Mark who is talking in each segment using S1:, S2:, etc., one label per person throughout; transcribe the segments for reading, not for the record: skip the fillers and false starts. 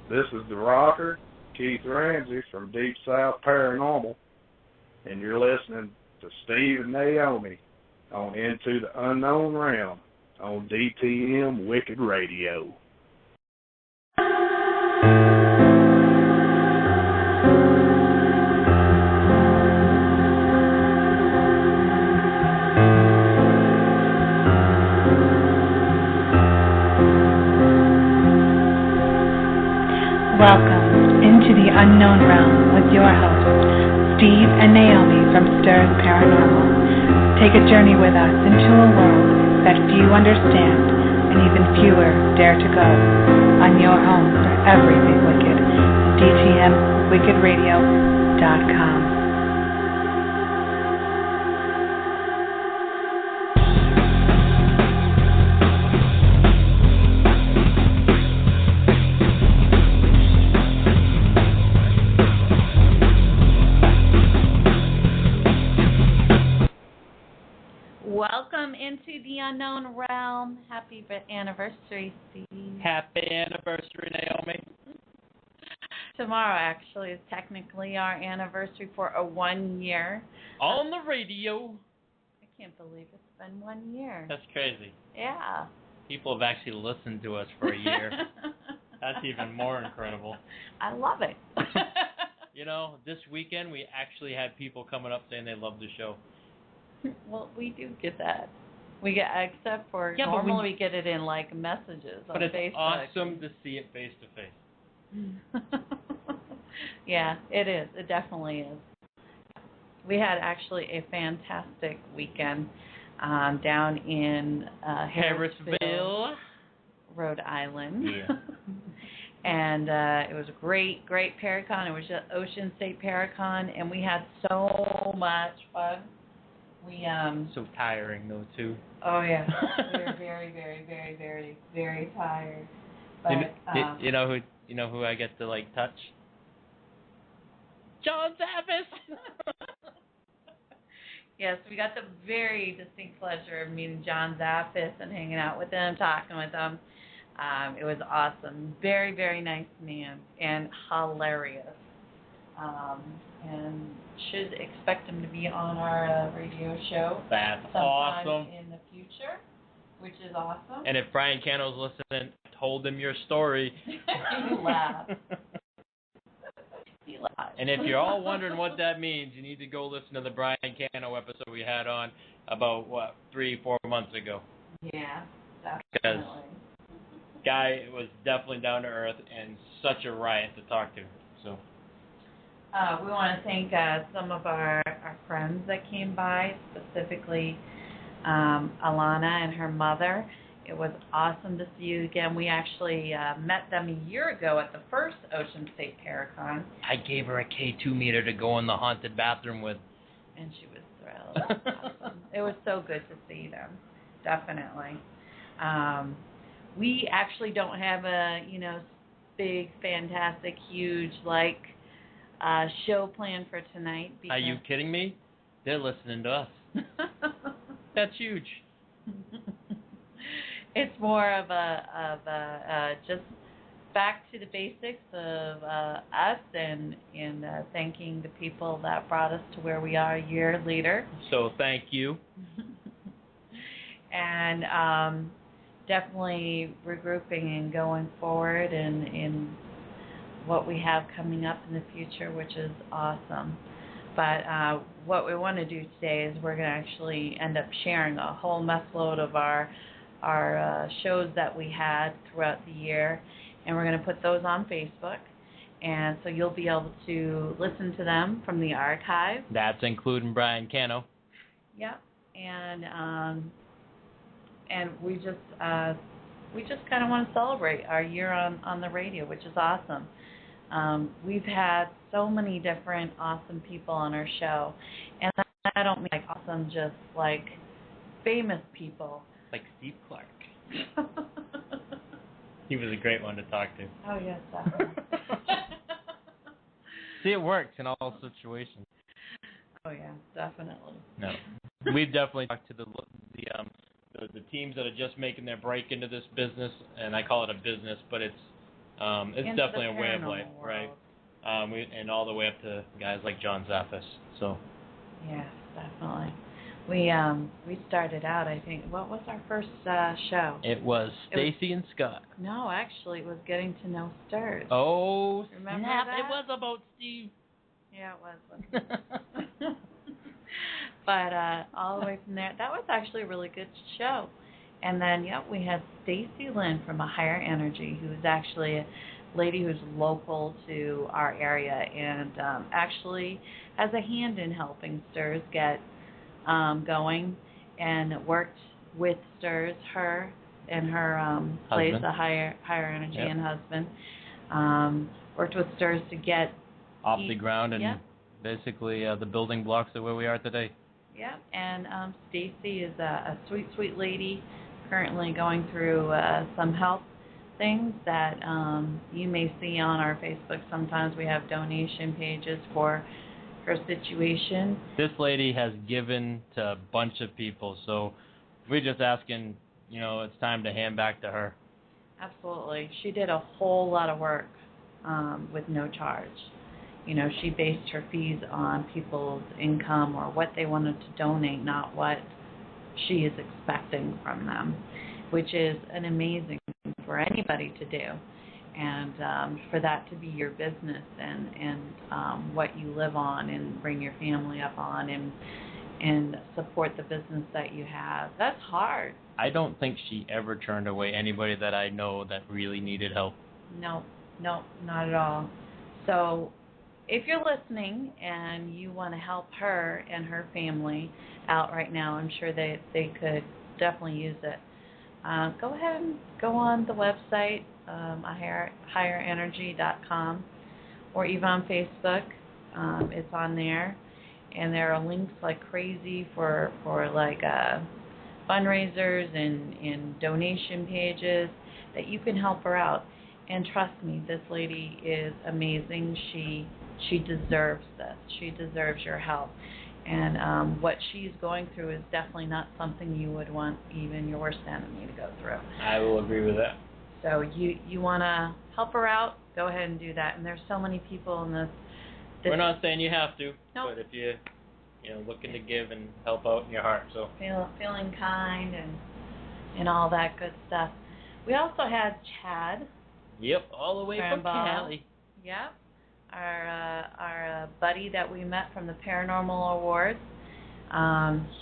S1: This is the rocker, Keith Ramsey from Deep South Paranormal, and you're listening to Steve Naomi on Into the Unknown Realm on DTM Wicked Radio.
S2: Welcome into the Unknown Realm with your hosts, Steve and Naomi from STURS Paranormal. Take a journey with us into a world that few understand and even fewer dare to go. On your home for everything wicked, DTMWickedRadio.com.
S3: Welcome into the Unknown Realm. Happy anniversary, Steve.
S4: Happy anniversary, Naomi.
S3: Tomorrow, actually, is technically our anniversary for a 1 year.
S4: On the radio.
S3: I can't believe it's been 1 year.
S4: That's crazy.
S3: Yeah.
S4: People have actually listened to us for a year. That's even more incredible.
S3: I love it.
S4: You know, this weekend we actually had people coming up saying they love the show.
S3: Well, we do get that. We get, except for normally we get it in like messages on Facebook. But
S4: it's awesome to see it face to face.
S3: Yeah, it is. It definitely is. We had actually a fantastic weekend down in
S4: Harrisville,
S3: Rhode Island.
S4: Yeah.
S3: And it was a great Paracon. It was just Ocean State Paracon, and we had so much fun.
S4: So tiring though too.
S3: Oh yeah, we were very, very, very, very, very tired. But
S4: you know who I get to like touch? John Zappis.
S3: Yes, we got the very distinct pleasure of meeting John Zappis and hanging out with him, talking with him. It was awesome. Very, very nice man and hilarious. And should expect him to be on our radio show.
S4: That's
S3: sometime
S4: awesome.
S3: In the future, which is awesome.
S4: And if Brian Cano's listening, told him your story.
S3: You laugh. He laughs.
S4: And if you're all wondering what that means, you need to go listen to the Brian Cano episode we had on about, 3-4 months ago.
S3: Yeah, definitely.
S4: Because guy was definitely down to earth and such a riot to talk to. So.
S3: We want to thank some of our friends that came by, specifically Alana and her mother. It was awesome to see you again. We actually met them a year ago at the first Ocean State Paracon.
S4: I gave her a K2 meter to go in the haunted bathroom with.
S3: And she was thrilled. Awesome. It was so good to see them, definitely. We actually don't have a, big, fantastic, huge, show plan for tonight.
S4: Are you kidding me? They're listening to us. That's huge.
S3: It's more of a just back to the basics of us and thanking the people that brought us to where we are a year later.
S4: So thank you.
S3: And definitely regrouping and going forward in what we have coming up in the future, which is awesome. But what we want to do today is we're going to actually end up sharing a whole messload of our shows that we had throughout the year, and we're going to put those on Facebook. And so you'll be able to listen to them from the archive.
S4: That's including Brian Cano.
S3: Yep. And we just kind of want to celebrate our year on the radio, which is awesome. We've had so many different awesome people on our show, and I don't mean like awesome, just like famous people.
S4: Like Steve Clark. He was a great one to talk to.
S3: Oh yes, definitely.
S4: See, it works in all situations.
S3: Oh yeah, definitely.
S4: No, we've definitely talked to the teams that are just making their break into this business, and I call it a business, but it's It's
S3: Into
S4: definitely a
S3: the
S4: way of
S3: paranormal
S4: life, right?
S3: world.
S4: And all the way up to guys like John Zaffis. So.
S3: Yes, definitely. We started out, I think, what was our first show?
S4: It was Stacy and Scott.
S3: No, actually, it was Getting to Know STURS.
S4: Oh,
S3: remember
S4: snap.
S3: that?
S4: It was about Steve.
S3: Yeah, it was. Wasn't it? But all the way from there, that was actually a really good show. And then, we had Stacy Lynn from A Higher Energy, who is actually a lady who's local to our area and actually has a hand in helping STURS get going, and worked with STURS, her and her place, A Higher Energy, and husband, worked with STURS to get
S4: off the ground and basically the building blocks of where we are today.
S3: Yeah, and Stacy is a sweet, sweet lady, currently going through some health things that you may see on our Facebook. Sometimes we have donation pages for her situation.
S4: This lady has given to a bunch of people, so we're just asking, it's time to hand back to her.
S3: Absolutely. She did a whole lot of work with no charge. She based her fees on people's income or what they wanted to donate, not what she is expecting from them, which is an amazing thing for anybody to do. And for that to be your business and what you live on and bring your family up on and support the business that you have, that's hard.
S4: I don't think she ever turned away anybody that I know that really needed help.
S3: No, not at all. So if you're listening and you want to help her and her family out right now, I'm sure they could definitely use it. Go ahead and go on the website, higherenergy.com, or even on Facebook. It's on there, and there are links like crazy for like fundraisers and donation pages that you can help her out. And trust me, this lady is amazing. She deserves this. She deserves your help. And what she's going through is definitely not something you would want even your worst enemy to go through.
S4: I will agree with that.
S3: So you want to help her out, go ahead and do that. And there's so many people in this.
S4: We're not saying you have to,
S3: nope.
S4: But if you're looking to give and help out in your heart, so
S3: feeling kind and all that good stuff. We also had Chad.
S4: Yep, all the way from Cali.
S3: Yep. Our buddy that we met from the Paranormal Awards.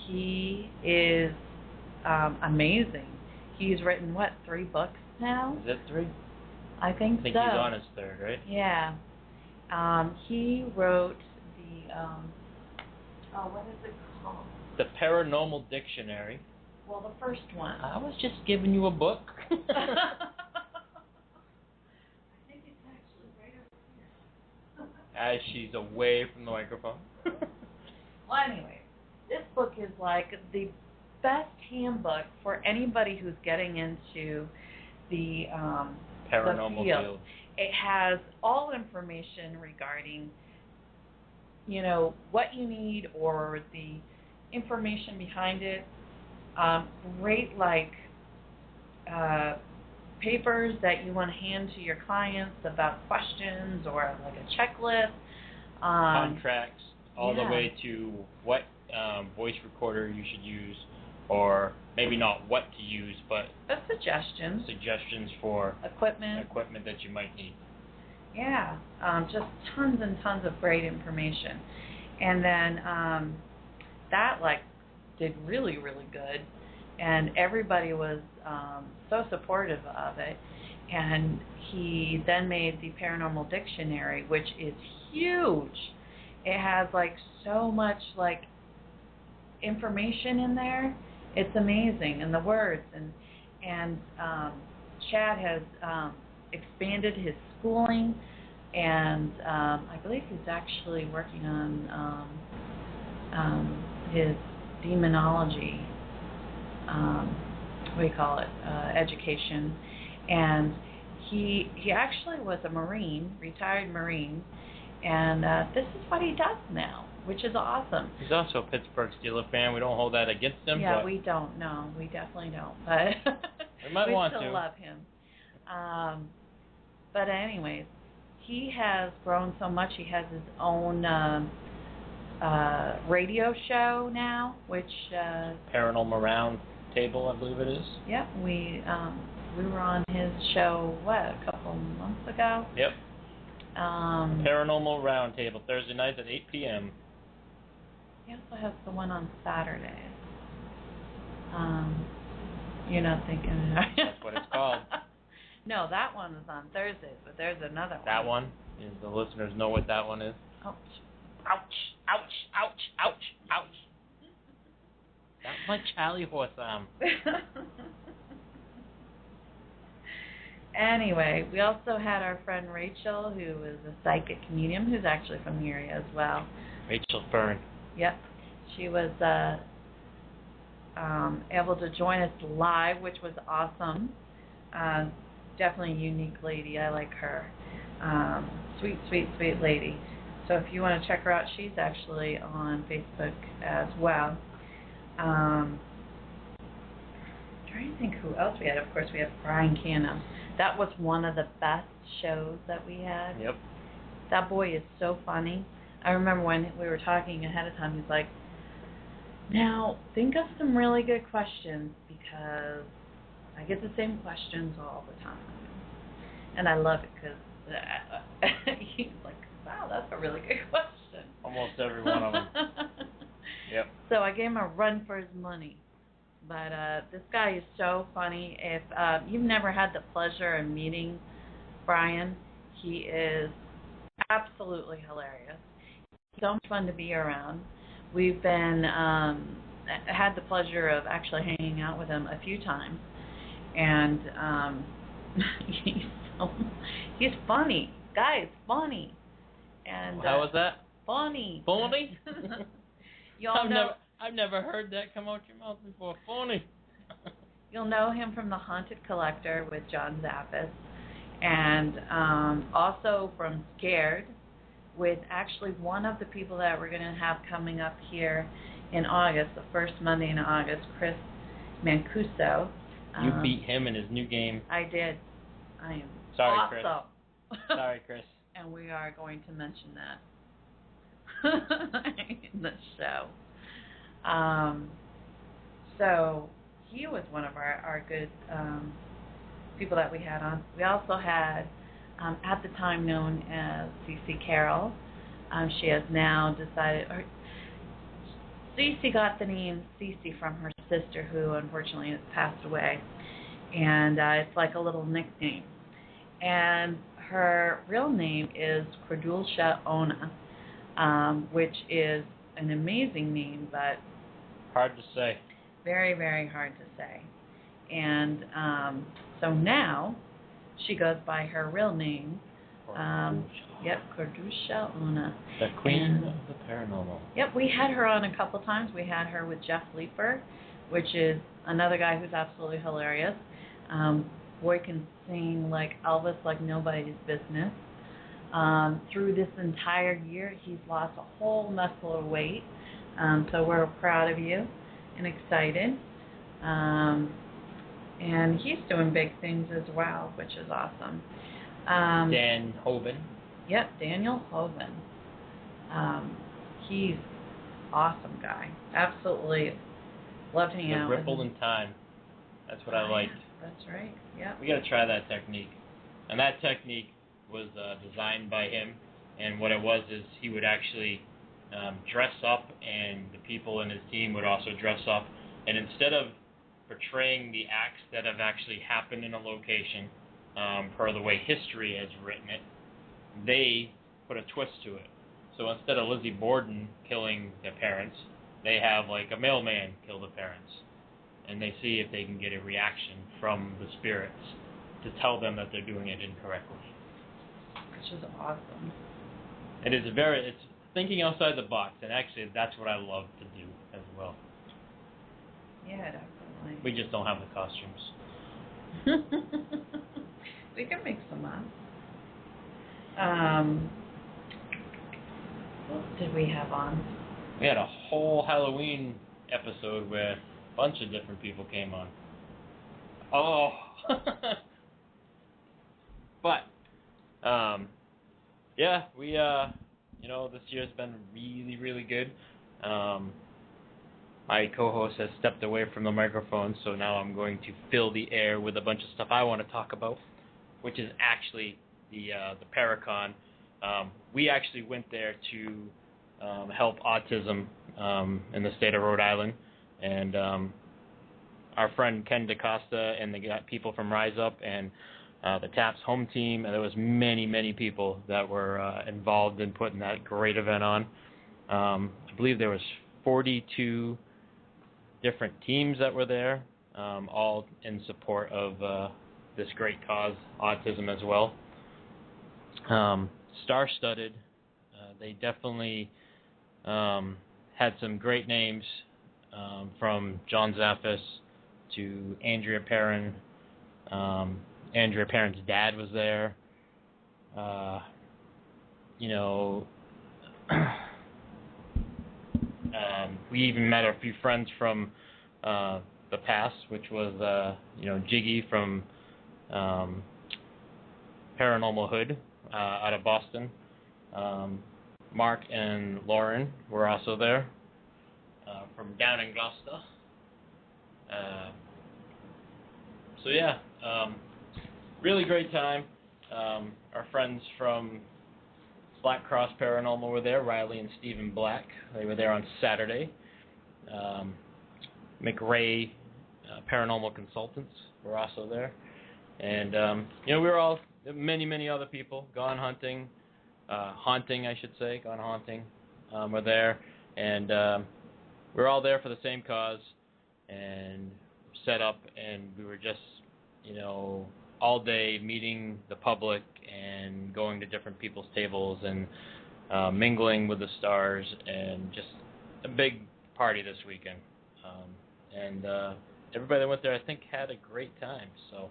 S3: He is amazing. He's written, 3 books now?
S4: Is it 3?
S3: I think so.
S4: He's on his 3rd, right?
S3: Yeah. He wrote the, what is it called?
S4: The Paranormal Dictionary.
S3: Well, the first one.
S4: I was just giving you a book. As she's away from the microphone.
S3: Well, anyway, this book is like the best handbook for anybody who's getting into the
S4: paranormal
S3: field.
S4: field.
S3: It has all information regarding, what you need or the information behind it. Great, papers that you want to hand to your clients about questions or like a checklist.
S4: Contracts, all the way to what voice recorder you should use, or maybe not what to use, but suggestions for
S3: equipment
S4: that you might need.
S3: Yeah, just tons and tons of great information. And then that did really, really good. And everybody was so supportive of it. And he then made the Paranormal Dictionary, which is huge. It has so much information in there. It's amazing, and the words. And Chad has expanded his schooling, and I believe he's actually working on his demonology. Education, and he actually was a Marine, retired Marine, and this is what he does now, which is awesome.
S4: He's also a Pittsburgh Steelers fan. We don't hold that against him.
S3: Yeah,
S4: but
S3: we don't. No, we definitely don't. But
S4: we might want to.
S3: We still love him. But anyways, he has grown so much. He has his own radio show now, which
S4: Paranormal Round Table, I believe it is.
S3: Yep, we were on his show a couple months ago.
S4: Yep. Paranormal Round Table, Thursday nights at 8 p.m.
S3: He also has the one on Saturdays. You're not thinking
S4: that's what it's called.
S3: No, that one is on Thursdays, but there's another one.
S4: That one? Is the listeners know what that one is?
S3: Ouch.
S4: Ouch, ouch, ouch, ouch, ouch. That's my Charlie horse arm.
S3: Anyway, we also had our friend Rachel, who is a psychic medium, who's actually from the area as well.
S4: Rachel Byrne.
S3: Yep. She was able to join us live, which was awesome. Definitely a unique lady. I like her. Sweet, sweet, sweet lady. So if you want to check her out, she's actually on Facebook as well. Trying to think who else we had. Of course, we had Brian Cano. That was one of the best shows that we had.
S4: Yep.
S3: That boy is so funny. I remember when we were talking ahead of time, he's like, now, think of some really good questions because I get the same questions all the time. And I love it because he's like, wow, that's a really good question.
S4: Almost every one of them. Yep.
S3: So I gave him a run for his money. But this guy is so funny. If you've never had the pleasure of meeting Brian, he is absolutely hilarious. He's so much fun to be around. We've been had the pleasure of actually hanging out with him a few times, and he's funny. Guy is funny. And
S4: how was that?
S3: Funny.
S4: Funny?
S3: Y'all know.
S4: I've never heard that come out your mouth before. Funny.
S3: You'll know him from The Haunted Collector with John Zappis, and also from Scared, with actually one of the people that we're going to have coming up here in August, the first Monday in August, Chris Mancuso.
S4: You beat him in his new game.
S3: I did. I am
S4: Sorry,
S3: awesome.
S4: Chris. Sorry, Chris.
S3: And we are going to mention that in the show. So he was one of our good people that we had on. We also had, at the time known as C.C. Carroll. She has now decided, or C.C. got the name C.C. from her sister, who unfortunately has passed away, and it's like a little nickname. And her real name is Cordulcia Ona, which is an amazing name, but
S4: hard to say.
S3: Very, very hard to say. And so now she goes by her real name. Cordulcia Ona.
S4: The Queen of the Paranormal.
S3: Yep, we had her on a couple times. We had her with Jeff Leeper, which is another guy who's absolutely hilarious. Boy can sing like Elvis like nobody's business. Through this entire year, he's lost a whole messful of weight. So we're proud of you and excited. And he's doing big things as well, which is awesome.
S4: Dan Hoban.
S3: Yep, Daniel Hoban. He's awesome guy. Absolutely loved hanging out with him.
S4: The ripple in time. That's what I like.
S3: That's right. Yep.
S4: We got to try that technique. And that technique was designed by him. And what it was is he would actually dress up, and the people in his team would also dress up. And instead of portraying the acts that have actually happened in a location, per the way history has written it, they put a twist to it. So instead of Lizzie Borden killing their parents, they have like a mailman kill the parents. And they see if they can get a reaction from the spirits to tell them that they're doing it incorrectly.
S3: Which is awesome.
S4: It's thinking outside the box, and actually that's what I love to do as well.
S3: Yeah, definitely.
S4: We just don't have the costumes.
S3: We can make some up. What did we have on?
S4: We had a whole Halloween episode where a bunch of different people came on. Oh! But Yeah, we, this year's been really, really good. My co-host has stepped away from the microphone, so now I'm going to fill the air with a bunch of stuff I want to talk about, which is actually the Paracon. We actually went there to help autism in the state of Rhode Island, and our friend Ken DaCosta and the people from Rise Up and the TAPS home team, and there was many, many people that were involved in putting that great event on. I believe there was 42 different teams that were there, all in support of this great cause, autism as well. Star-studded. They definitely had some great names, from John Zaffis to Andrea Perrin. Andrea Perrin's dad was there. We even met a few friends from the past, which was Jiggy from Paranormal Hood out of Boston. Mark and Lauren were also there from down in Gloucester. Really great time. Our friends from Black Cross Paranormal were there, Riley and Stephen Black. They were there on Saturday. McRae Paranormal Consultants were also there. And, we were all, many, many other people, Gone Haunting, were there. And we were all there for the same cause and set up, and we were just, all day meeting the public and going to different people's tables and mingling with the stars, and just a big party this weekend. Everybody that went there, I think, had a great time. So,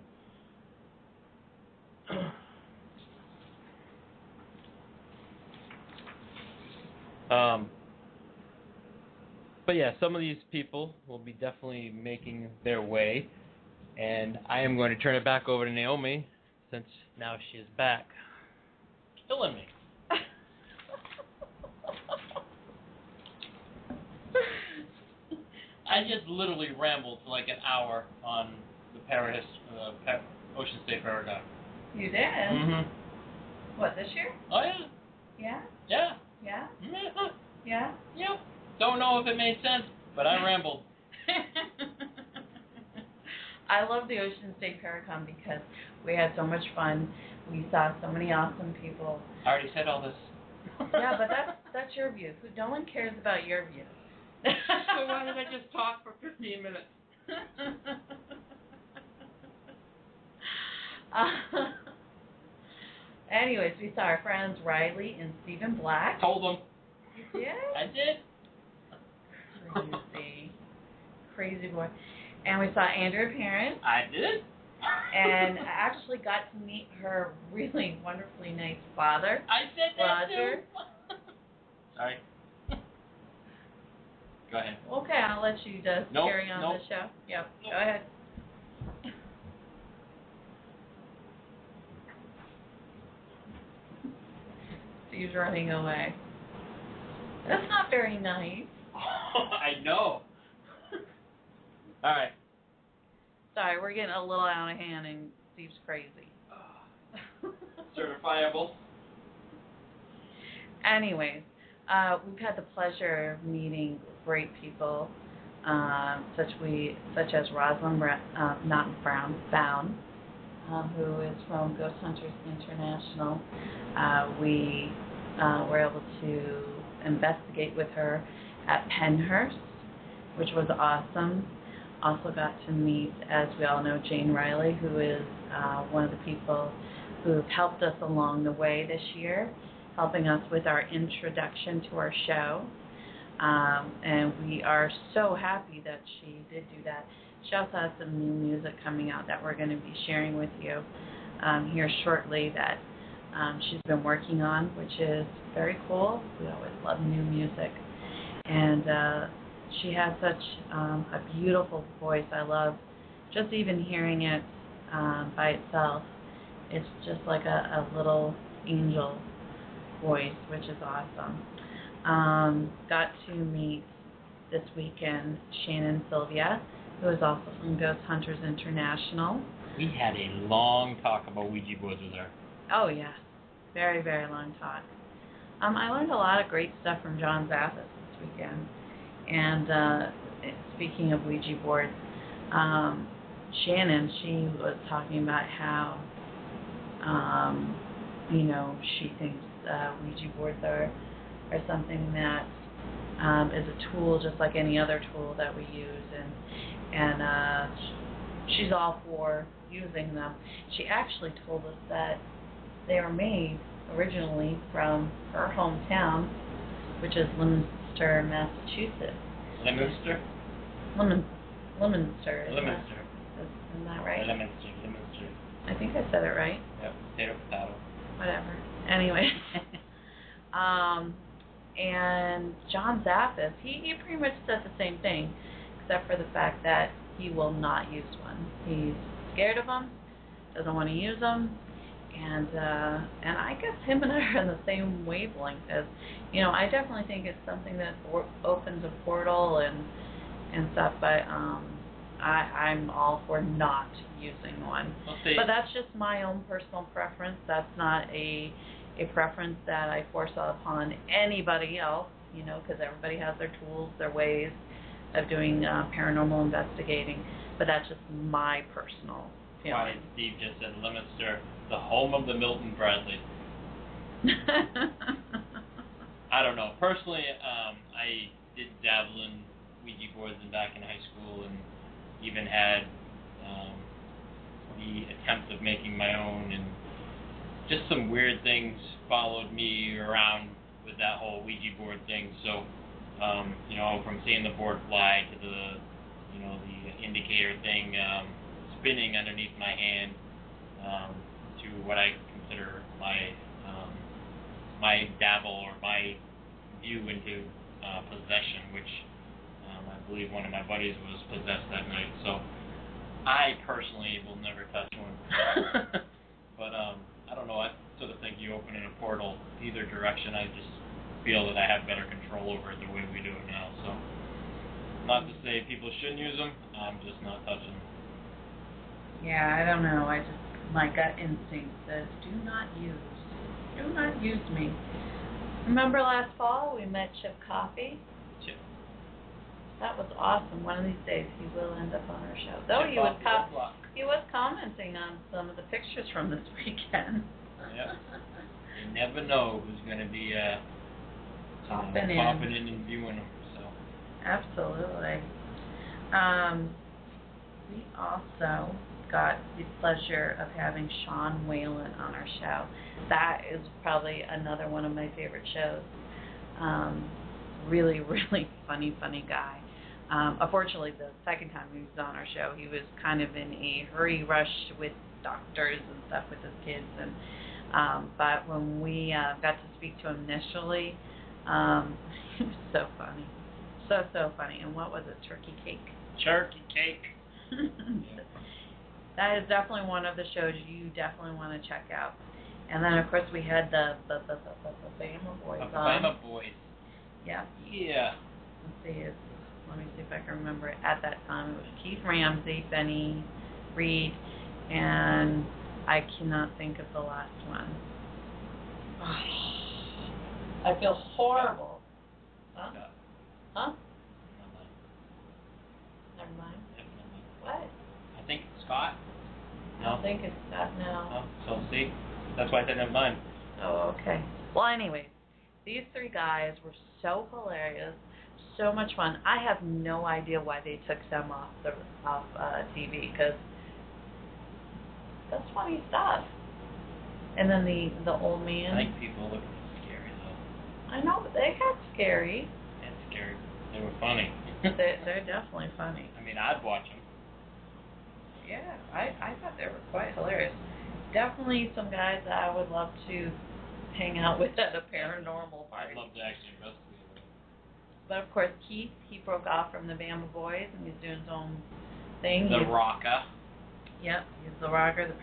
S4: but yeah, some of these people will be definitely making their way. And I am going to turn it back over to Naomi, since now she is back. Killing me. I just literally rambled for like an hour on the Ocean State Paragon.
S3: You did?
S4: Mm-hmm.
S3: What, this year?
S4: Oh, yeah.
S3: Yeah?
S4: Yeah.
S3: Yeah?
S4: Mm-hmm.
S3: Yeah?
S4: Yep. Don't know if it made sense, but I rambled.
S3: I love the Ocean State Paracon because we had so much fun. We saw so many awesome people.
S4: I already said all this.
S3: Yeah, but that's your view. No one cares about your view.
S4: So why did I just talk for 15 minutes?
S3: Anyways, we saw our friends Riley and Stephen Black.
S4: Told them.
S3: You did?
S4: I did.
S3: Crazy boy. And we saw Andrea Perrin.
S4: I did.
S3: And I actually got to meet her really wonderfully nice father.
S4: I said that
S3: Roger.
S4: too. Sorry. Go ahead.
S3: Okay, I'll let you just carry on the show. Yep, go ahead. Steve's running away. That's not very nice.
S4: I know. All right.
S3: Sorry, we're getting a little out of hand and Steve's crazy.
S4: Certifiable.
S3: Anyways, we've had the pleasure of meeting great people, such as Rosalind Brown, who is from Ghost Hunters International. We were able to investigate with her at Paine House, which was awesome. Also got to meet, as we all know, Jane Riley, who is one of the people who've helped us along the way this year, helping us with our introduction to our show. And we are so happy that she did do that. She also has some new music coming out that we're going to be sharing with you here shortly that she's been working on, which is very cool. We always love new music. And she has such a beautiful voice. I love just even hearing it by itself. it's just like a little angel voice, which is awesome. Got to meet this weekend Shannon Sylvia, who is also from Ghost Hunters International.
S4: We had a long talk about Ouija boards with her.
S3: Oh, yeah. Very, very long talk. I learned a lot of great stuff from John Zaffis this weekend. And speaking of Ouija boards, Shannon, she was talking about how, she thinks Ouija boards are something that is a tool just like any other tool that we use, and she's all for using them. She actually told us that they were made originally from her hometown, which is Leominster, Massachusetts.
S4: Leominster?
S3: Leominster.
S4: Leominster.
S3: Isn't that right?
S4: Leominster.
S3: I think I said it right.
S4: Yep, potato.
S3: Whatever. Anyway. And John Zaffis, he pretty much said the same thing, except for the fact that he will not use one. He's scared of them, doesn't want to use them, and I guess him and I are on the same wavelength. As I definitely think it's something that opens a portal and stuff, but I'm all for not using one. But that's just my own personal preference. That's not a preference that I force upon anybody else, because everybody has their tools, their ways of doing paranormal investigating. But that's just my personal feeling.
S4: Why Steve just said Leominster, the home of the Milton Bradley. I don't know. Personally, I did dabble in Ouija boards back in high school, and even had the attempt of making my own, and just some weird things followed me around with that whole Ouija board thing. So, from seeing the board fly to the indicator thing spinning underneath my hand, to what I consider my dabble or my view into possession, which I believe one of my buddies was possessed that night. So, I personally will never touch one. But I don't know. I sort of think you open in a portal either direction. I just feel that I have better control over it the way we do it now. So, not to say people shouldn't use them. I'm just not touching them.
S3: Yeah, I don't know. My gut instinct says, do not use me. Remember last fall we met Chip Coffey?
S4: Chip.
S3: That was awesome. One of these days he will end up on our show. Though he was commenting on some of the pictures from this weekend.
S4: Yep. You never know who's going to be popping in and viewing them. So.
S3: Absolutely. We also got the pleasure of having Sean Whalen on our show. That is probably another one of my favorite shows. Really, really funny guy. Unfortunately, the second time he was on our show, he was kind of in a hurry rush with doctors and stuff with his kids. And but when we got to speak to him initially, he was so funny. So funny. And what was it? Turkey cake?
S4: Turkey cake.
S3: Yeah. That is definitely one of the shows you definitely want to check out. And then, of course, we had the Bama Boys on.
S4: Bama Boys.
S3: Yeah.
S4: Yeah.
S3: Let me see if I can remember it. At that time, it was Keith Ramsey, Benny Reed, and I cannot think of the last one. I feel horrible. Huh?
S4: No.
S3: Huh? Never mind. What?
S4: I think Scott. No.
S3: I think it's Scott now.
S4: No. So see, that's why I said never mind.
S3: Oh, okay. Well, anyways, these three guys were so hilarious, so much fun. I have no idea why they took them off TV, because that's funny stuff. And then the old man.
S4: I think people look scary though.
S3: I know, but they got scary.
S4: That's scary. They were funny.
S3: They're definitely funny.
S4: I mean, I'd watch them.
S3: Yeah, I thought they were quite hilarious. Definitely some guys that I would love to hang out with at a paranormal party.
S4: I'd love to actually investigate them.
S3: But of course, Keith, he broke off from the Bama Boys and he's doing his own thing.
S4: The Rocker.
S3: Yep, he's the Rocker, the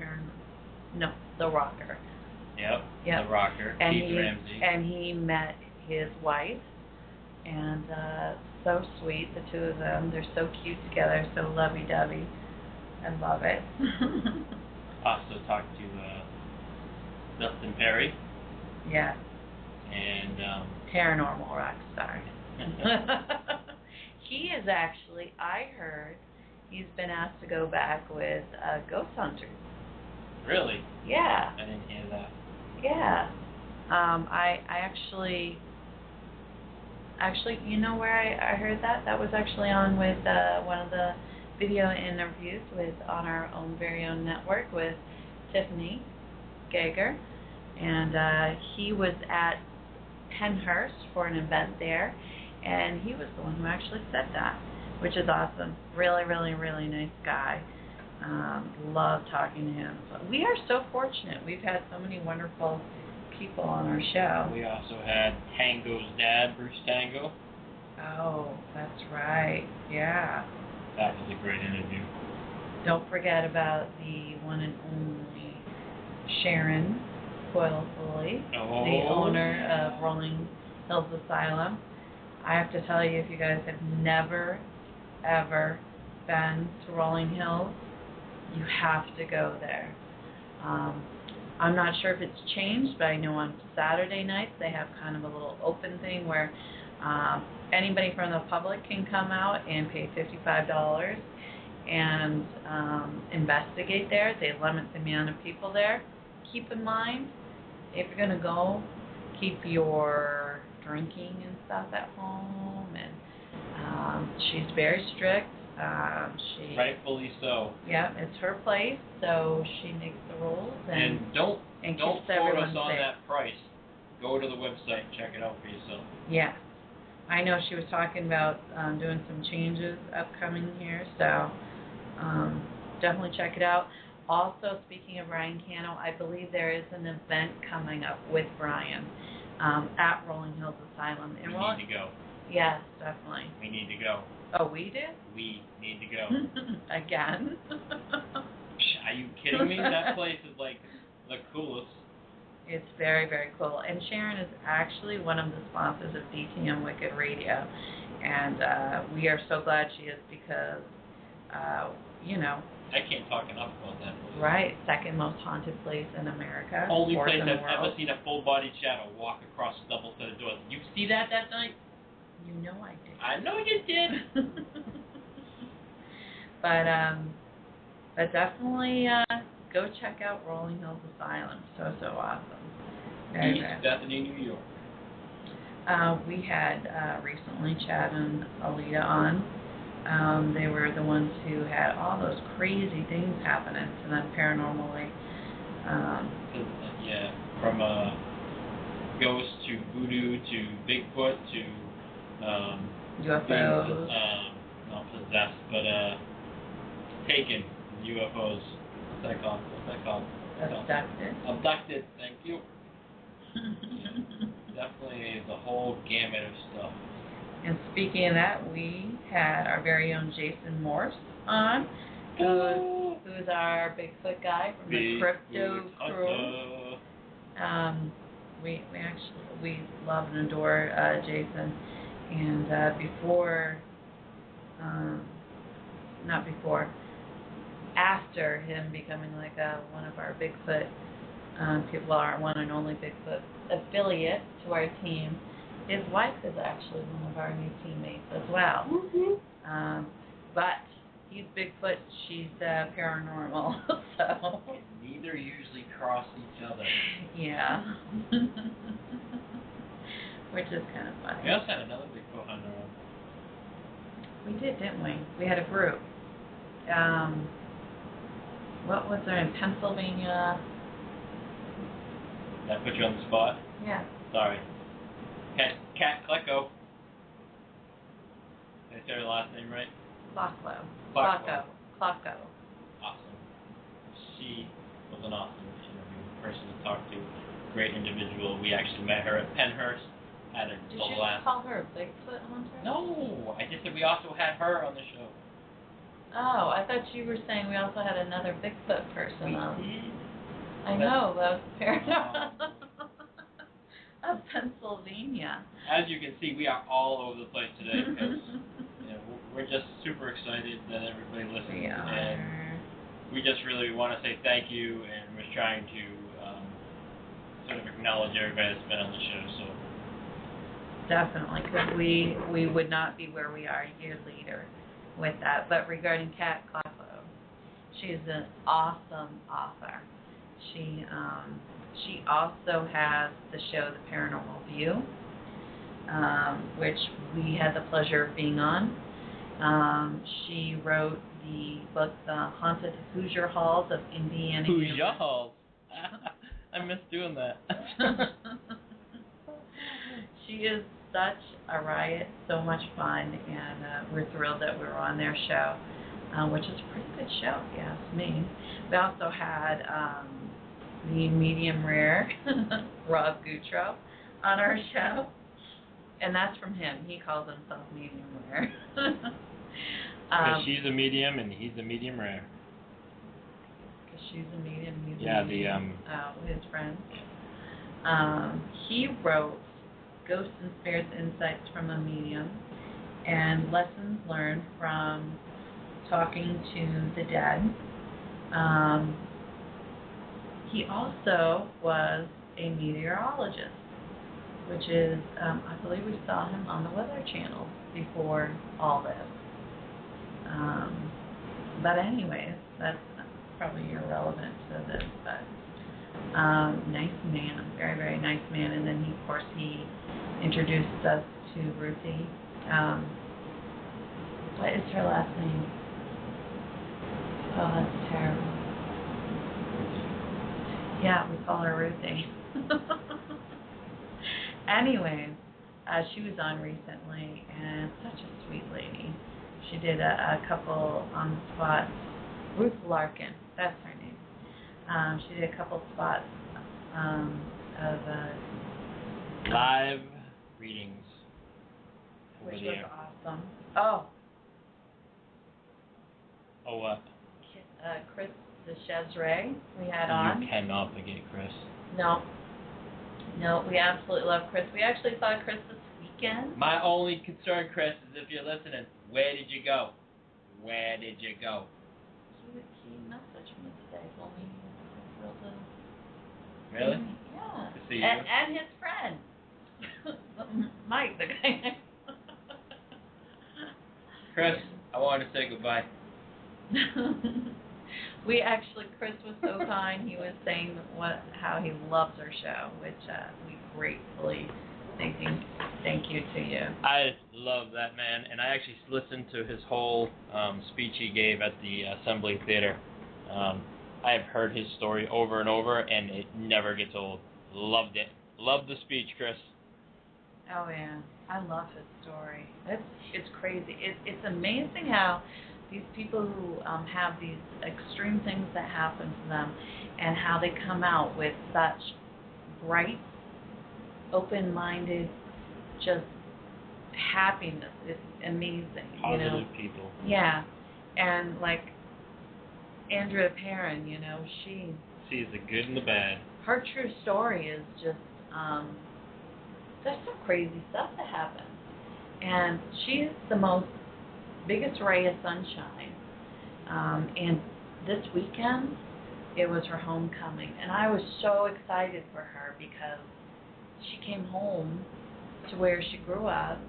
S3: No, the rocker.
S4: Yep.
S3: Yep.
S4: The rocker.
S3: And
S4: Keith Ramsey.
S3: And he met his wife, and so sweet, the two of them. They're so cute together, so lovey-dovey. I love it.
S4: Also talked to Dustin Perry.
S3: Yeah.
S4: And
S3: paranormal rock star. He is actually, I heard, he's been asked to go back with Ghost Hunters.
S4: Really?
S3: Yeah.
S4: I didn't hear that.
S3: Yeah. I actually, you know where I heard that? That was actually on with one of the video interviews on our own very own network with Tiffany Gager. And he was at Paine House for an event there, and he was the one who actually said that, which is awesome. Really, really, really nice guy. Love talking to him. But we are so fortunate. We've had so many wonderful people on our show.
S4: We also had Tango's dad, Bruce Tango.
S3: Oh, that's right. Yeah.
S4: That was a great interview.
S3: Don't forget about the one and only Sharon Coyle-Foley, the owner of Rolling Hills Asylum. I have to tell you, if you guys have never, ever been to Rolling Hills, you have to go there. I'm not sure if it's changed, but I know on Saturday nights they have kind of a little open thing where anybody from the public can come out and pay $55 and investigate there. They limit the amount of people there. Keep in mind, if you're going to go, keep your drinking and stuff at home. And she's very strict.
S4: Rightfully so.
S3: Yeah, it's her place, so she makes the rules.
S4: And don't quote us on
S3: safe.
S4: that price. Go to the website and check it out for yourself.
S3: Yeah. I know she was talking about doing some changes upcoming here, so definitely check it out. Also, speaking of Brian Cano, I believe there is an event coming up with Brian at Rolling Hills Asylum.
S4: We need to go.
S3: Yes, definitely.
S4: We need to go.
S3: Oh, we did?
S4: We need to go.
S3: Again?
S4: Are you kidding me? That place is like the coolest.
S3: It's very, very cool. And Sharon is actually one of the sponsors of DTM Wicked Radio. And we are so glad she is because,
S4: I can't talk enough about that place.
S3: Right. Second most haunted place in America.
S4: Only place
S3: in the
S4: I've
S3: world.
S4: ever seen a full-bodied shadow walk across a double set of doors. You see that night?
S3: You know I did.
S4: I know you did.
S3: But definitely go check out Rolling Hills Asylum. So awesome. Very
S4: East
S3: good.
S4: Bethany, New York.
S3: We had recently Chad and Alita on. They were the ones who had all those crazy things happening to them paranormally.
S4: Yeah, from ghosts to voodoo to Bigfoot to
S3: UFOs.
S4: Not possessed, but taken. UFOs. What's that called?
S3: Abducted.
S4: Abducted, thank you. Definitely the whole gamut of stuff.
S3: And speaking of that, we had our very own Jason Morse on, who's our Bigfoot guy from the Crypto Crew. We love and adore Jason. And after him becoming like one of our Bigfoot people, our one and only Bigfoot affiliate to our team, his wife is actually one of our new teammates as well. Mm-hmm. But he's Bigfoot, she's paranormal, so.
S4: And neither usually cross each other.
S3: Yeah. Which is kind of funny.
S4: We also had another Bigfoot hunter on.
S3: We did, didn't we? We had a group. What was there in Pennsylvania?
S4: Did I put you on the spot?
S3: Yeah.
S4: Sorry. Kat Klecko. Did I say her last name right?
S3: Klocko.
S4: Awesome. She was an awesome person to talk to. Great individual. We actually met her at Paine House.
S3: Did you just call her a Bigfoot hunter?
S4: No, I just said we also had her on the show.
S3: Oh, I thought you were saying we also had another Bigfoot person on.
S4: We did.
S3: I know, that was Paranormal of Pennsylvania.
S4: As you can see, we are all over the place today because we're just super excited that everybody listens. And we just really want to say thank you, and we're trying to sort of acknowledge everybody that's been on the show. So
S3: definitely, because we would not be where we are a year later with that. But regarding Kat Clafo, she's an awesome author. She also has the show The Paranormal View, which we had the pleasure of being on. She wrote the book The Haunted Hoosier Halls of Indiana.
S4: Hoosier Halls. I miss doing that.
S3: She is such a riot, so much fun, and we're thrilled that we were on their show, which is a pretty good show, if you ask me. We also had the medium rare Rob Goutreau on our show, and that's from him. He calls himself medium rare.
S4: Because she's a medium and he's a medium rare.
S3: Because she's a medium, he's
S4: a
S3: medium. His friend. He wrote Ghosts and Spirits Insights from a Medium and Lessons Learned from Talking to the Dead. He also was a meteorologist, which is, I believe we saw him on the Weather Channel before all this. But anyways, that's probably irrelevant to this, but nice man, very, very nice man. And then, of course, he introduced us to Ruthie. What is her last name? Oh, that's terrible. Yeah, we call her Ruthie. Anyways, she was on recently, and such a sweet lady. She did a couple on the spots. Ruth Larkin, that's her name. She did a couple spots of
S4: live readings,
S3: which was awesome. Oh,
S4: what?
S3: Chris DeChesray we had on.
S4: You cannot forget Chris.
S3: No, we absolutely love Chris. We actually saw Chris this weekend.
S4: My only concern, Chris, is if you're listening, where did you go? Where did you go?
S3: He messaged me today, told me he was thrilled to.
S4: Really?
S3: Yeah.
S4: To see you?
S3: And his friend, Mike, the guy.
S4: Chris, I wanted to say goodbye.
S3: Chris was so kind. He was saying how he loves our show, which we gratefully thank you to you.
S4: I love that man, and I actually listened to his whole speech he gave at the Assembly Theater. I have heard his story over and over, and it never gets old. Loved it. Loved the speech, Chris.
S3: Oh yeah, I love his story. It's crazy. It's amazing how these people who have these extreme things that happen to them, and how they come out with such bright, open-minded, just happiness. It's amazing.
S4: Positive people.
S3: Yeah, and like Andrea Perrin, she
S4: sees the good and the bad.
S3: Her true story is just there's some crazy stuff that happens, and she is the biggest ray of sunshine. And this weekend, it was her homecoming, and I was so excited for her because she came home to where she grew up,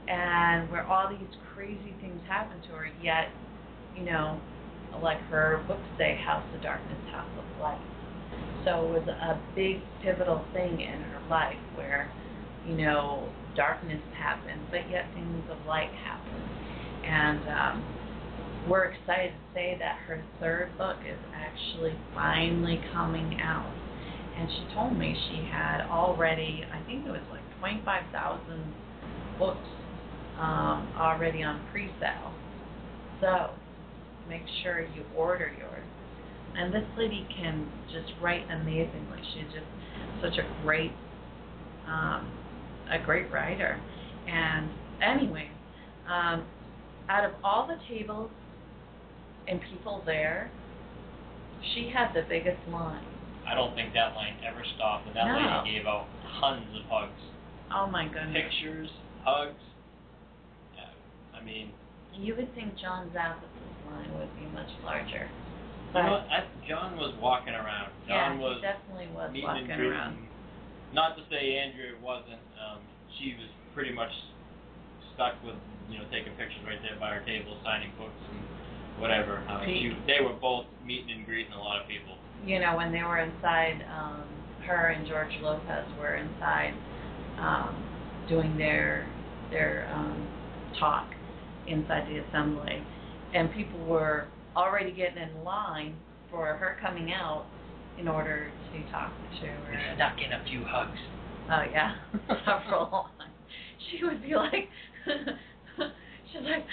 S3: and where all these crazy things happened to her, yet, like her books say, House of Darkness, House of Light. So it was a big pivotal thing in her life where, darkness happened, but yet things of light happened. And we're excited to say that her third book is actually finally coming out. And she told me she had already, I think it was like 25,000 books already on pre-sale. So make sure you order yours. And this lady can just write amazingly. She's just such a great writer. And anyway, out of all the tables and people there, she had the biggest line.
S4: I don't think that line ever stopped, and that lady gave out tons of hugs.
S3: Oh my goodness.
S4: Pictures, hugs. I mean,
S3: you would think John Zappis' line would be much larger.
S4: But you know, John was walking around. John
S3: he definitely was walking around.
S4: Not to say Andrea wasn't. She was pretty much stuck with, taking pictures right there by her table, signing books and whatever. They were both meeting and greeting a lot of people. When
S3: they were inside, her and George Lopez were inside doing their talk inside the assembly, and people were already getting in line for her coming out in order to talk to her.
S4: They snuck in a few hugs.
S3: Oh yeah, several. She would be like, she's like,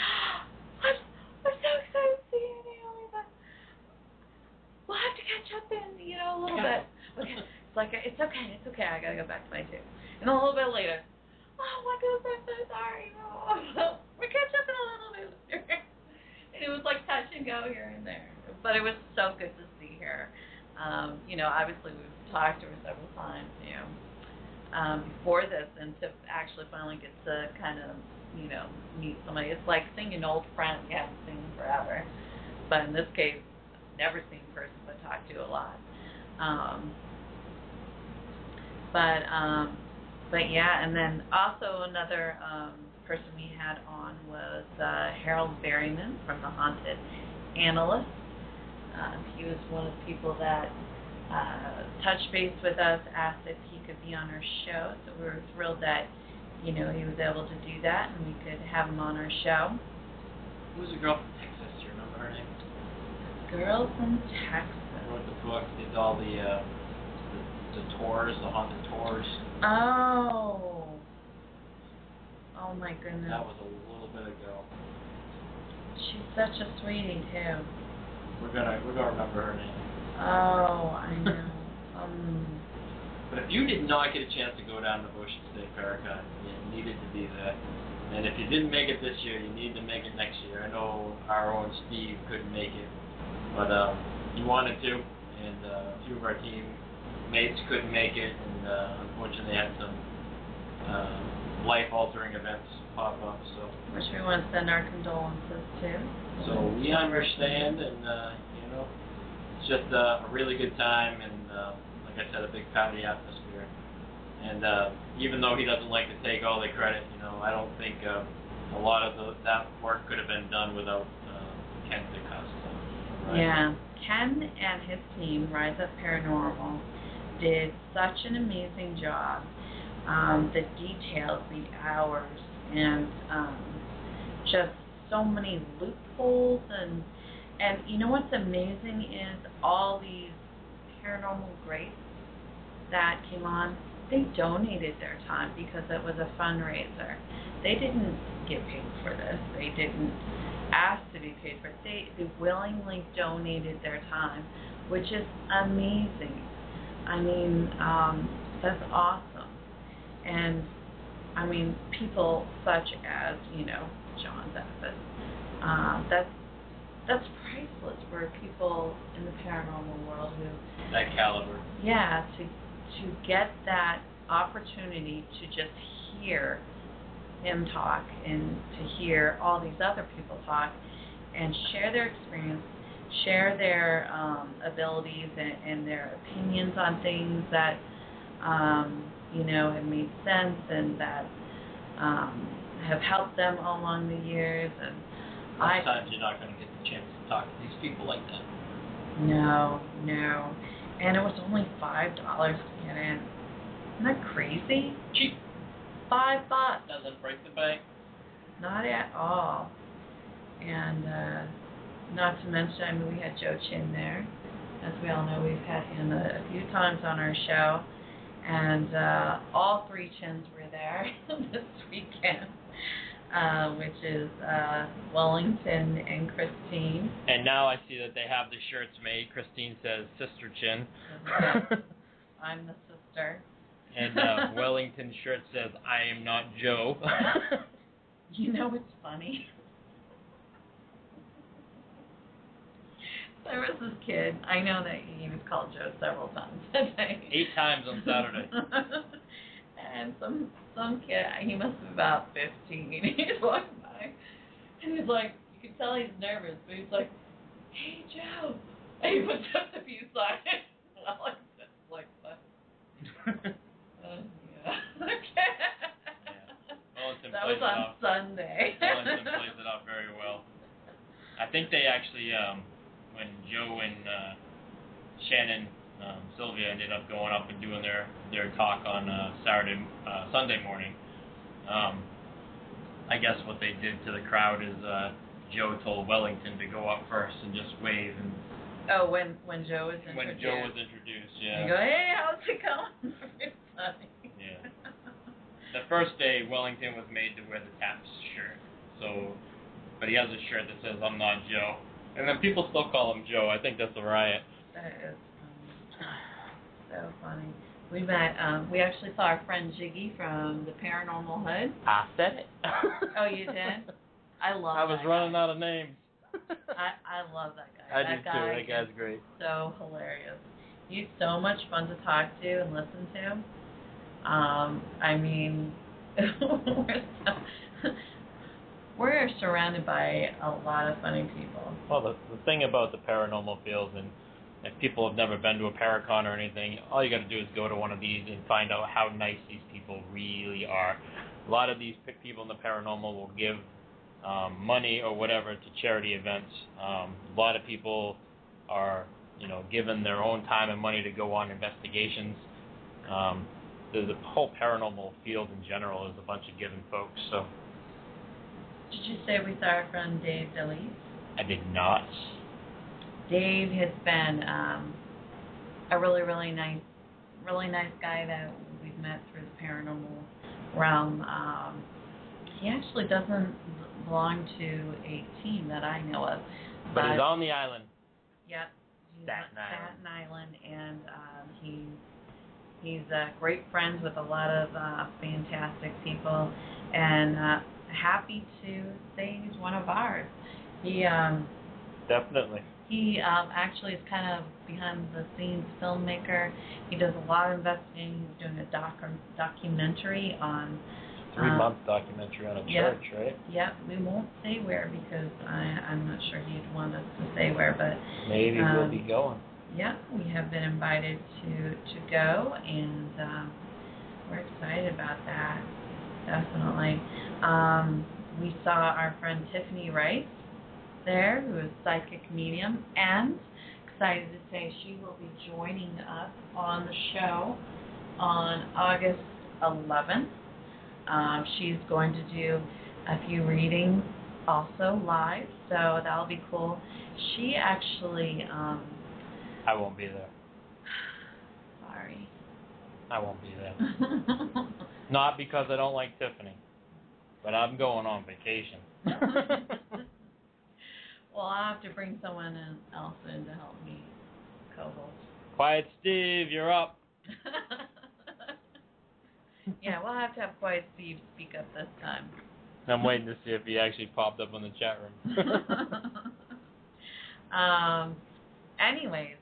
S3: I'm so excited to see you, Naomi, but we'll have to catch up in, a little bit. Okay. It's like, it's okay, I gotta go back to my tube. And a little bit later, oh my goodness, I'm so sorry. We'll catch up in a little bit later. And it was like touch and go here and there. But it was so good to see her. Obviously we've talked to her several times, before this, and to actually finally get to kind of, meet somebody. It's like seeing an old friend you haven't seen forever. But in this case, never seen in person, but talked to a lot. But yeah, and then also another person we had on was Harold Berryman from the Haunted Analyst. He was one of the people that touched base with us, asked if he could be on our show. So we were thrilled that, he was able to do that, and we could have him on our show.
S4: Who was a girl from Texas? Do you remember her name?
S3: Girl from Texas.
S4: Wrote the book, did all the tours, the haunted tours.
S3: Oh my goodness.
S4: That was a little bit ago.
S3: She's such a sweetie too.
S4: We're gonna remember her name.
S3: Oh, I know.
S4: But if you did not get a chance to go down to Bush and stay Paracon, you needed to be there. And if you didn't make it this year, you need to make it next year. I know our own Steve couldn't make it, but he wanted to, and a few of our teammates couldn't make it, and unfortunately had some life-altering events pop up. So,
S3: which we want to send our condolences to.
S4: So we understand, and it's just a really good time, and like I said, a big party atmosphere. And even though he doesn't like to take all the credit, I don't think a lot of that work could have been done without Ken DeCosta. Right?
S3: Yeah, Ken and his team, Rise Up Paranormal, did such an amazing job. The details, the hours, and just so many loopholes, and what's amazing is all these paranormal greats that came on, they donated their time because it was a fundraiser. They didn't get paid for this. They didn't ask to be paid for it. They willingly donated their time, which is amazing. I mean, that's awesome. And people such as, John Zappis, that's priceless for people in the paranormal world who...
S4: That caliber.
S3: Yeah, to get that opportunity to just hear him talk and to hear all these other people talk and share their experience, share their abilities and their opinions on things that, have made sense and that have helped them all along the years. And
S4: sometimes you're not going to get the chance to talk to these people like that.
S3: No. And it was only $5 to get in. Isn't that crazy?
S4: Cheap.
S3: $5.
S4: Doesn't break the bank.
S3: Not at all. And not to mention, we had Joe Chin there. As we all know, we've had him a few times on our show. And all three Chins were there this weekend, which is Wellington and Christine.
S4: And now I see that they have the shirts made. Christine says Sister Chin.
S3: I'm the sister.
S4: And Wellington's shirt says, I am not Joe.
S3: It's funny. There was this kid. I know that he was called Joe several times today.
S4: 8 times on Saturday.
S3: And some kid, he must be about 15. He's walking by, and he's like, you can tell he's nervous, but he's like, "Hey, Joe," and he puts up the peace sign. Well, like that. Yeah. Okay.
S4: Wellington
S3: That was on Sunday.
S4: Wellington plays it off very well. I think they actually, when Joe and Shannon, Sylvia ended up going up and doing their talk on Sunday morning, I guess what they did to the crowd is Joe told Wellington to go up first and just wave. And
S3: oh, when Joe was introduced.
S4: When Joe was introduced, yeah.
S3: You go, "Hey, how's it going?" It's funny.
S4: Yeah. The first day, Wellington was made to wear the Taps shirt. So, but he has a shirt that says, "I'm not Joe." And then people still call him Joe. I think that's a riot.
S3: That is funny. So funny. We met, we actually saw our friend Jiggy from the Paranormal Hood.
S4: I said it.
S3: Oh, you did? I love
S4: I was
S3: that
S4: running
S3: guy.
S4: out of names.
S3: I love that guy.
S4: I
S3: that
S4: do
S3: guy
S4: too. That guy's great.
S3: So hilarious. He's so much fun to talk to and listen to. I mean, we're surrounded by a lot of funny people.
S4: Well, the thing about the paranormal field, and if people have never been to a Paracon or anything, all you got to do is go to one of these and find out how nice these people really are. A lot of these people in the paranormal will give money or whatever to charity events. A lot of people are, given their own time and money to go on investigations. The whole paranormal field in general is a bunch of giving folks. So.
S3: Did you say we saw our friend Dave DeLeese?
S4: I did not.
S3: Dave has been a really, really nice guy that we've met through the paranormal realm. He actually doesn't belong to a team that I know of.
S4: But he's on the island.
S3: Yep. He's
S4: Staten
S3: Island, and he's great friends with a lot of fantastic people, and happy to say he's one of ours. He
S4: definitely.
S3: He actually is kind of behind the scenes filmmaker. He does a lot of investigating. He's doing a documentary on
S4: 3-month documentary on a church, right?
S3: Yep. We won't say where because I'm not sure he'd want us to say where, but
S4: maybe we'll be going.
S3: Yeah, we have been invited to go, and we're excited about that. Definitely. We saw our friend Tiffany Rice there, who is psychic medium, and excited to say she will be joining us on the show on August 11th. She's going to do a few readings also live, so that'll be cool. She actually...
S4: I won't be there.
S3: Sorry.
S4: I won't be there. Not because I don't like Tiffany, but I'm going on vacation.
S3: Well, I'll have to bring someone else in to help me co-host.
S4: Quiet Steve, you're up.
S3: Yeah, we'll have to have Quiet Steve speak up this time.
S4: I'm waiting to see if he actually popped up in the chat room.
S3: Anyways,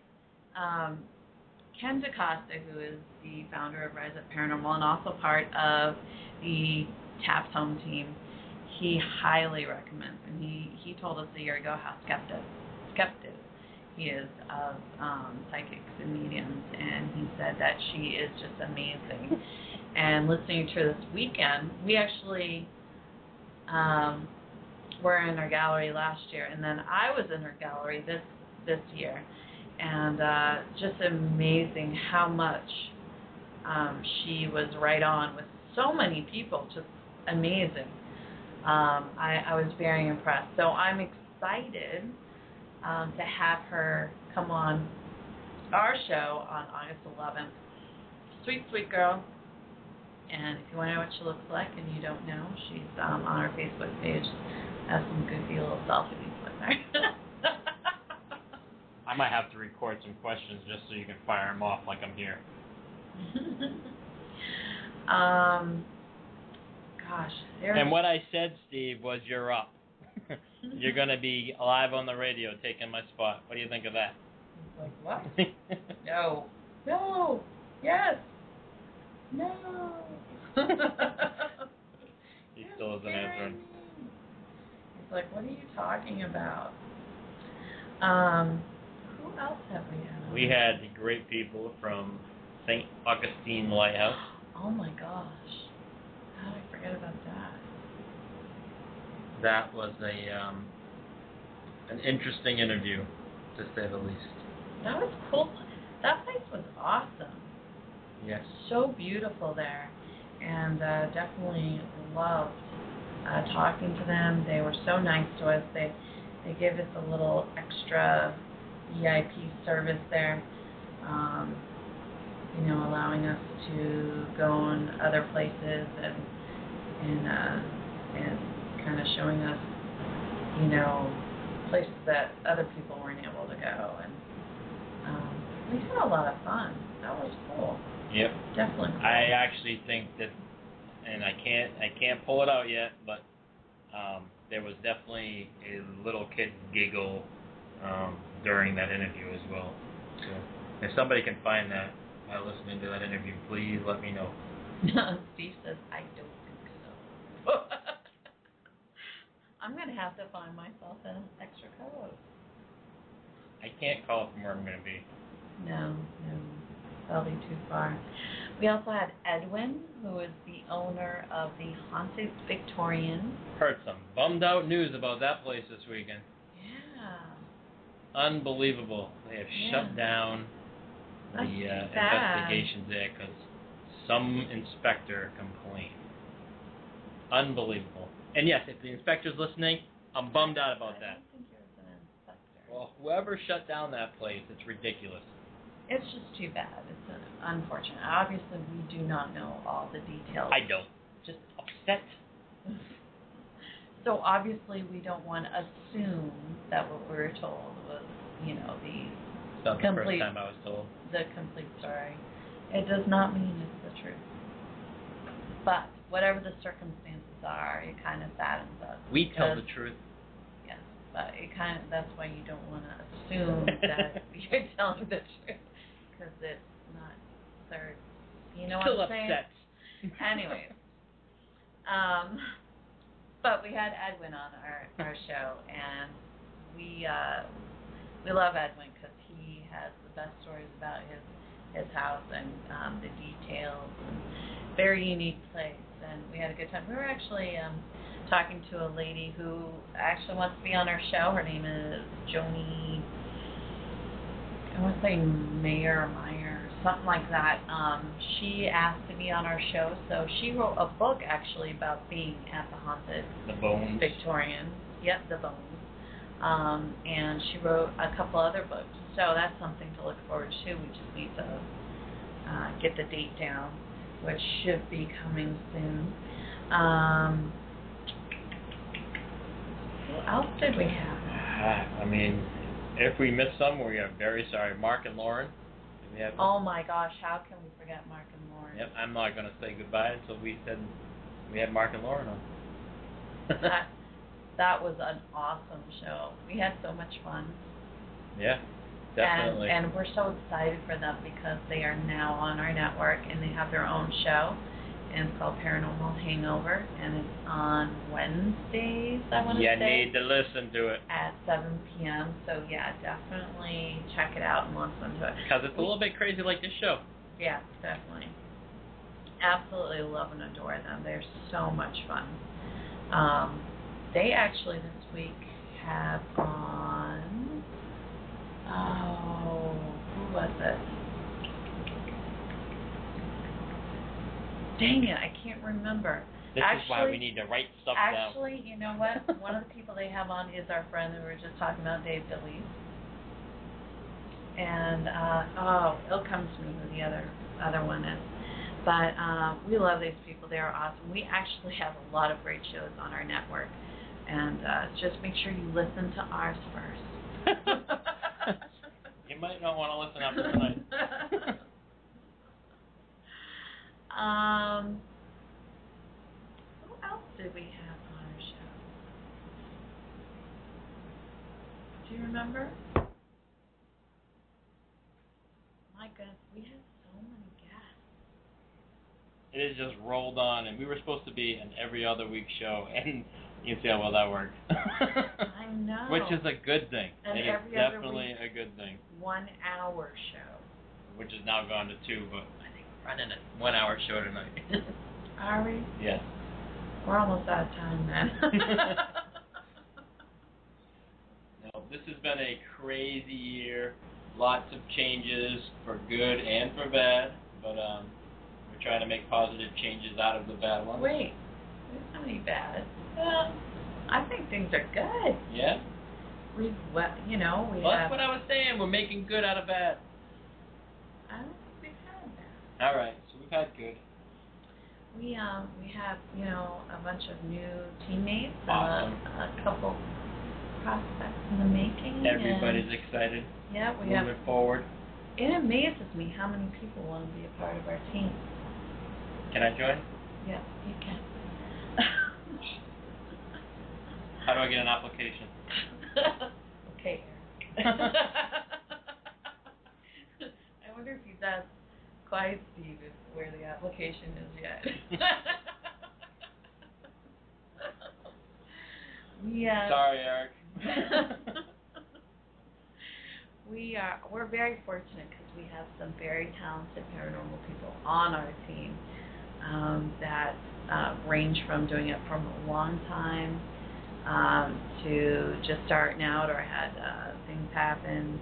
S3: Ken DaCosta, who is the founder of Rise Up Paranormal and also part of the Taps Home team, he highly recommends, and he told us a year ago how skeptic he is of psychics and mediums, and he said that she is just amazing. And listening to her this weekend, we actually were in her gallery last year, and then I was in her gallery this year, and just amazing how much she was right on with so many people, just amazing. I was very impressed. So I'm excited to have her come on our show on August 11th. Sweet, sweet girl. And if you want to know what she looks like and you don't know, she's on our Facebook page. Has some goofy little selfies with her.
S4: I might have to record some questions just so you can fire them off like I'm here.
S3: Gosh.
S4: And what I said, Steve, was you're up. You're going to be live on the radio taking my spot. What do you think of that?
S3: He's like, what? No. No. Yes. No.
S4: He still isn't answering.
S3: He's like, what are you talking about? Who else have we had?
S4: We had the great people from St. Augustine Lighthouse.
S3: Oh my gosh. How did I forget about that?
S4: That was an interesting interview, to say the least.
S3: That was cool. That place was awesome.
S4: Yes.
S3: So beautiful there. And definitely loved talking to them. They were so nice to us. They gave us a little extra VIP service there, allowing us to go in other places and kind of showing us, places that other people weren't able to go. And we had a lot of fun. That was cool.
S4: Yep.
S3: Definitely cool.
S4: I actually think that, and I can't pull it out yet, but there was definitely a little kid giggle during that interview as well. So if somebody can find that by listening to that interview, please let me know.
S3: Steve says, I don't think so. I'm going to have to find myself an extra co-host.
S4: I can't call it from where I'm going to be.
S3: No. That'll be too far. We also had Edwin, who is the owner of the Haunted Victorian.
S4: Heard some bummed out news about that place this weekend.
S3: Yeah.
S4: Unbelievable. They have shut down the investigations there because some inspector complained. Unbelievable. And yes, if the inspector's listening, I'm bummed out about that.
S3: I don't think it was an inspector.
S4: Well, whoever shut down that place, it's ridiculous.
S3: It's just too bad. It's unfortunate. Obviously, we do not know all the details.
S4: I don't. Just upset.
S3: So obviously, we don't want to assume that what we were told was, the
S4: That's
S3: complete.
S4: The first time I was told.
S3: The complete story. It does not mean it's the truth. But whatever the circumstances are, it kind of saddens us.
S4: We tell the truth.
S3: Yes, but that's why you don't want to assume that you're telling the truth. Because it's not third. You know
S4: Still
S3: what I'm
S4: upset.
S3: saying? Anyways. But we had Edwin on our show, and we love Edwin because he has the best stories about his house and the details, and very unique place. And we had a good time. We were actually talking to a lady who actually wants to be on our show. Her name is Joni. I want to say Meyer, something like that. She asked to be on our show, so she wrote a book actually about being at the Haunted Victorian. Yep, the Bones. And she wrote a couple other books, so that's something to look forward to. We just need to get the date down, which should be coming soon. Who else did we have?
S4: I mean, if we missed some, we are very sorry. Mark and Lauren.
S3: Oh my gosh, how can we forget Mark and Lauren?
S4: Yep, I'm not going to say goodbye until we said we had Mark and Lauren on.
S3: that was an awesome show. We had so much fun.
S4: Yeah, definitely.
S3: And we're so excited for them because they are now on our network and they have their own show. And it's called Paranormal Hangover, and it's on Wednesdays, I want to say.
S4: You need to listen to it.
S3: At 7 p.m. So, yeah, definitely check it out and listen to it.
S4: Because it's a little bit crazy like this show.
S3: Yeah, definitely. Absolutely love and adore them. They're so much fun. They actually this week have on, who was it? Dang it, I can't remember.
S4: This is why we need to write stuff down.
S3: Actually, you know what? One of the people they have on is our friend who we were just talking about, Dave DeLeese. And, it'll come to me who the other one is. But we love these people. They are awesome. We actually have a lot of great shows on our network. And just make sure you listen to ours first.
S4: You might not want to listen after tonight.
S3: Who else did we have on our show? remember? My goodness, we had so many guests.
S4: It has just rolled on, and we were supposed to be an every other week show, and you can see how well that worked.
S3: I know.
S4: Which is a good thing.
S3: And
S4: it
S3: every
S4: is
S3: other
S4: definitely
S3: week,
S4: a good thing.
S3: 1 hour show.
S4: Which has now gone to 2, but I think we're running a 1 hour show tonight.
S3: Are we?
S4: Yes.
S3: We're almost out of time then.
S4: No, this has been a crazy year. Lots of changes for good and for bad, but we're trying to make positive changes out of the bad ones.
S3: Wait, there's not any bad. I think things are good.
S4: Yeah?
S3: We
S4: Well, that's what I was saying. We're making good out of bad.
S3: I don't think we've had bad.
S4: All right, so we've had good.
S3: We have, a bunch of new teammates.
S4: Awesome.
S3: A couple prospects in the making.
S4: Everybody's excited.
S3: Yeah, we
S4: moving
S3: have.
S4: forward.
S3: It amazes me how many people want to be a part of our team.
S4: Can I join?
S3: Yes, you can.
S4: How do I get an application?
S3: Okay, Eric. I wonder if he's asked Clyde Steve where the application is yet.
S4: Sorry, Eric.
S3: We're very fortunate because we have some very talented paranormal people on our team that range from doing it from a long time to just starting out or had things happen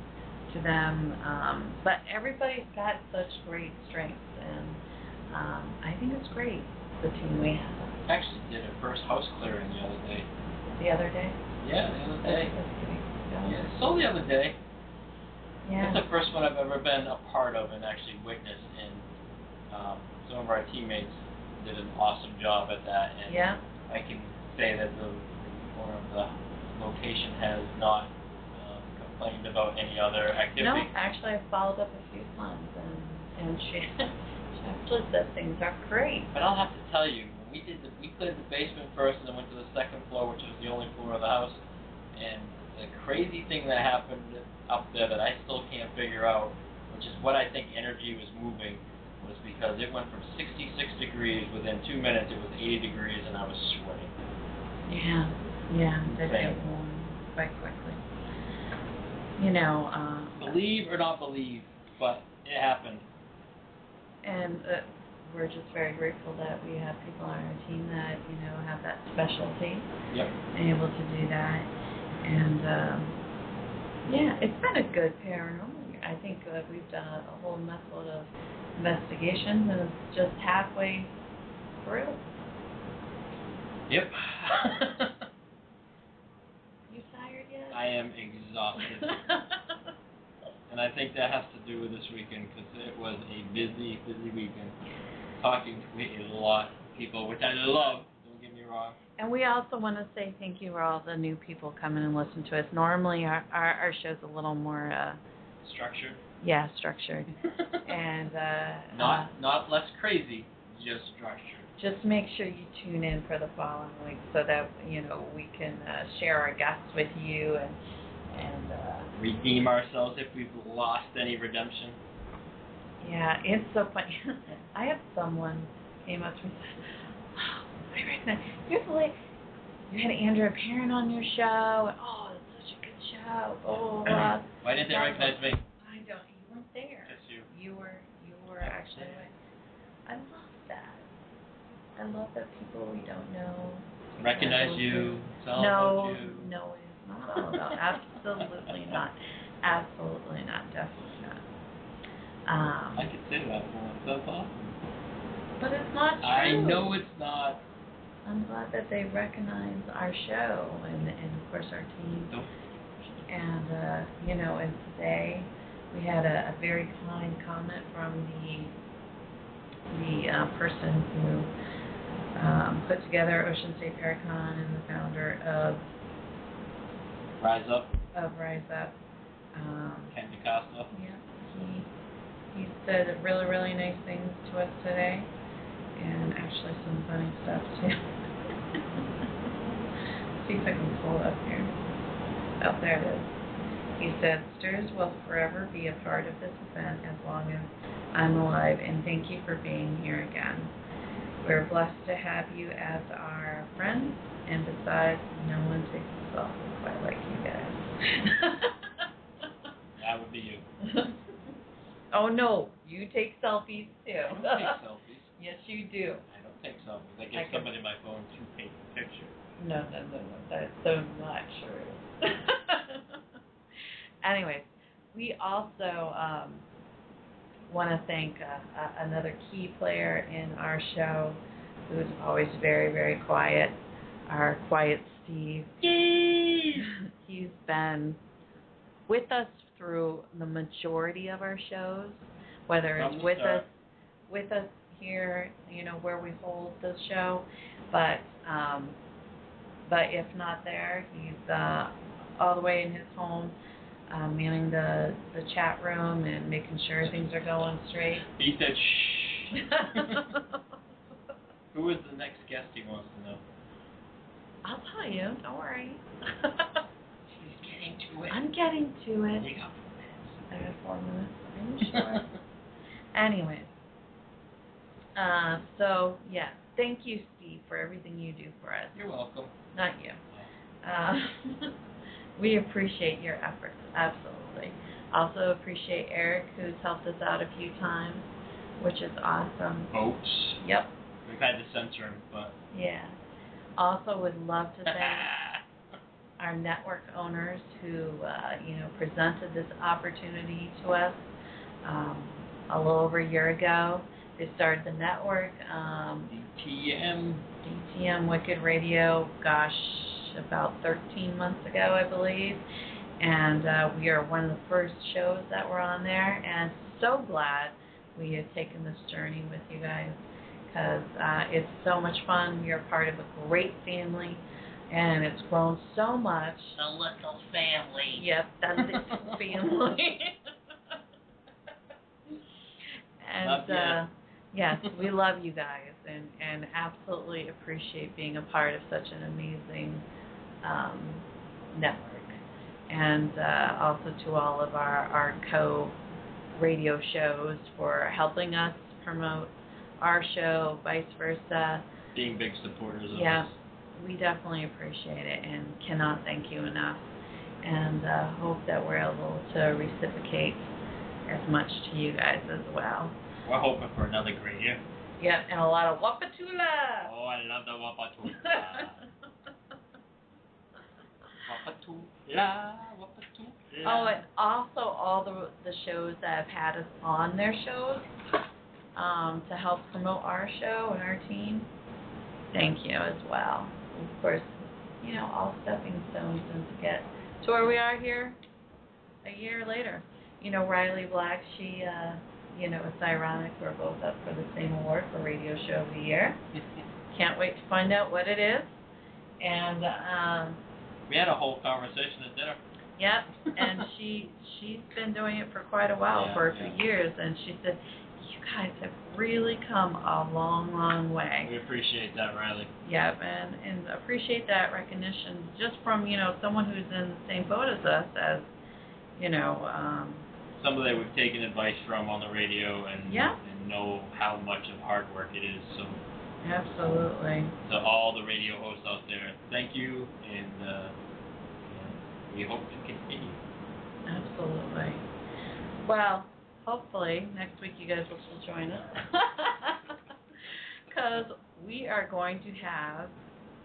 S3: to them. But everybody's got such great strengths, and I think it's great, the team we have.
S4: Actually did a first house clearing the other day.
S3: The other day?
S4: Yeah, the other day.
S3: Yeah.
S4: So the other day.
S3: Yeah.
S4: It's the first one I've ever been a part of and actually witnessed, and some of our teammates did an awesome job at that, and I can say that the owner of the location has not complained about any other activity.
S3: No, actually I followed up a few times, and she actually said things are great.
S4: But I'll have to tell you, when we cleared the basement first and then went to the second floor, which was the only floor of the house, and the crazy thing that happened up there that I still can't figure out, which is what I think energy was moving, was because it went from 66 degrees, within 2 minutes it was 80 degrees, and I was sweating.
S3: Yeah, that get warm quite quickly.
S4: Believe or not believe, but it happened.
S3: And we're just very grateful that we have people on our team that, have that specialty.
S4: Yep.
S3: And able to do that. And, it's been a good paranormal year. I think we've done a whole messload of investigations, and it's just halfway through.
S4: Yep.
S3: You tired yet?
S4: I am exhausted. And I think that has to do with this weekend, because it was a busy, busy weekend. Talking to me a lot of people, which I love, don't get me wrong.
S3: And we also want to say thank you for all the new people coming and listen to us. Normally our show's a little more
S4: structured.
S3: Yeah, structured. And
S4: not less crazy, just structured.
S3: Just make sure you tune in for the following week so that we can share our guests with you and
S4: redeem ourselves if we've lost any redemption.
S3: Yeah, it's so funny. I have someone came up to me and said, I recognize you had Andrea Perrin on your show, and it's such a good show.
S4: Why didn't they recognize me?
S3: I don't. You weren't there.
S4: Just you.
S3: You were actually. I love that. I love that people we don't know
S4: recognize you. It's all about you.
S3: No, it is not all about. Absolutely not. Absolutely not. Definitely not.
S4: I could say that for myself, huh?
S3: But it's not true.
S4: I know it's not.
S3: I'm glad that they recognize our show and of course our team.
S4: Nope.
S3: And and today we had a very kind comment from the person who put together Ocean State Paracon and the founder of
S4: Rise Up. Ken DeCosta.
S3: Yeah, he said really, really nice things to us today, and actually some funny stuff too. See if I can pull it up here. Oh, there it is. He said, STURS will forever be a part of this event as long as I'm alive, and thank you for being here again. We're blessed to have you as our friends, and besides, no one takes a selfie quite like you guys.
S4: That would be you.
S3: Oh, no, you take selfies, too.
S4: I don't take selfies.
S3: Yes, you do.
S4: I don't take selfies. I give somebody my phone to take a picture.
S3: No. That's so not true. Anyways, we also want to thank another key player in our show who is always very, very quiet, our quiet Steve.
S4: Yay!
S3: He's been with us through the majority of our shows, whether it's with us here, where we hold the show, but if not there, he's all the way in his home, manning the chat room and making sure things are going straight.
S4: He said, shh. Who is the next guest he wants to know?
S3: I'll tell you, don't worry.
S4: She's getting to it.
S3: I'm getting to it.
S4: You got 4 minutes.
S3: I got 4 minutes. Are you sure? Anyways. So, yeah. Thank you, Steve, for everything you do for us.
S4: You're welcome.
S3: Not you. We appreciate your efforts, absolutely. Also appreciate Eric, who's helped us out a few times, which is awesome.
S4: Boats.
S3: Yep.
S4: We've had to censor him, but...
S3: Yeah. Also would love to thank our network owners who, presented this opportunity to us a little over a year ago. They started the network. DTM Wicked Radio, about 13 months ago, I believe. And we are one of the first shows that were on there. And so glad we have taken this journey with you guys, because it's so much fun. You're part of a great family, and it's grown so much.
S4: The little family.
S3: Yep, the little family. And yes, we love you guys, and absolutely appreciate being a part of such an amazing network. And also to all of our co-radio shows for helping us promote our show, vice versa.
S4: Being big supporters of us.
S3: Yeah, we definitely appreciate it and cannot thank you enough. And hope that we're able to reciprocate as much to you guys as well.
S4: We're hoping for another great year.
S3: Yeah, and a lot of wapatula.
S4: Oh, I love the wapatula. Wapatula, wapatula.
S3: Oh, and also all the shows that have had us on their shows to help promote our show and our team. Thank you as well. Of course, all stepping stones to get to where we are here a year later. Riley Black, she, it's ironic we're both up for the same award for Radio Show of the Year. Can't wait to find out what it is. And
S4: we had a whole conversation at dinner.
S3: Yep, and she's been doing it for quite a while, for a few years, and she said, you guys have really come a long, long way.
S4: We appreciate that, Riley.
S3: Yep, and appreciate that recognition just from, someone who's in the same boat as us, as,
S4: somebody we've taken advice from on the radio and know how much of hard work it is. So
S3: absolutely.
S4: To all the radio hosts out there, thank you, and we hope to continue.
S3: Absolutely. Well, hopefully next week you guys will still join us, because we are going to have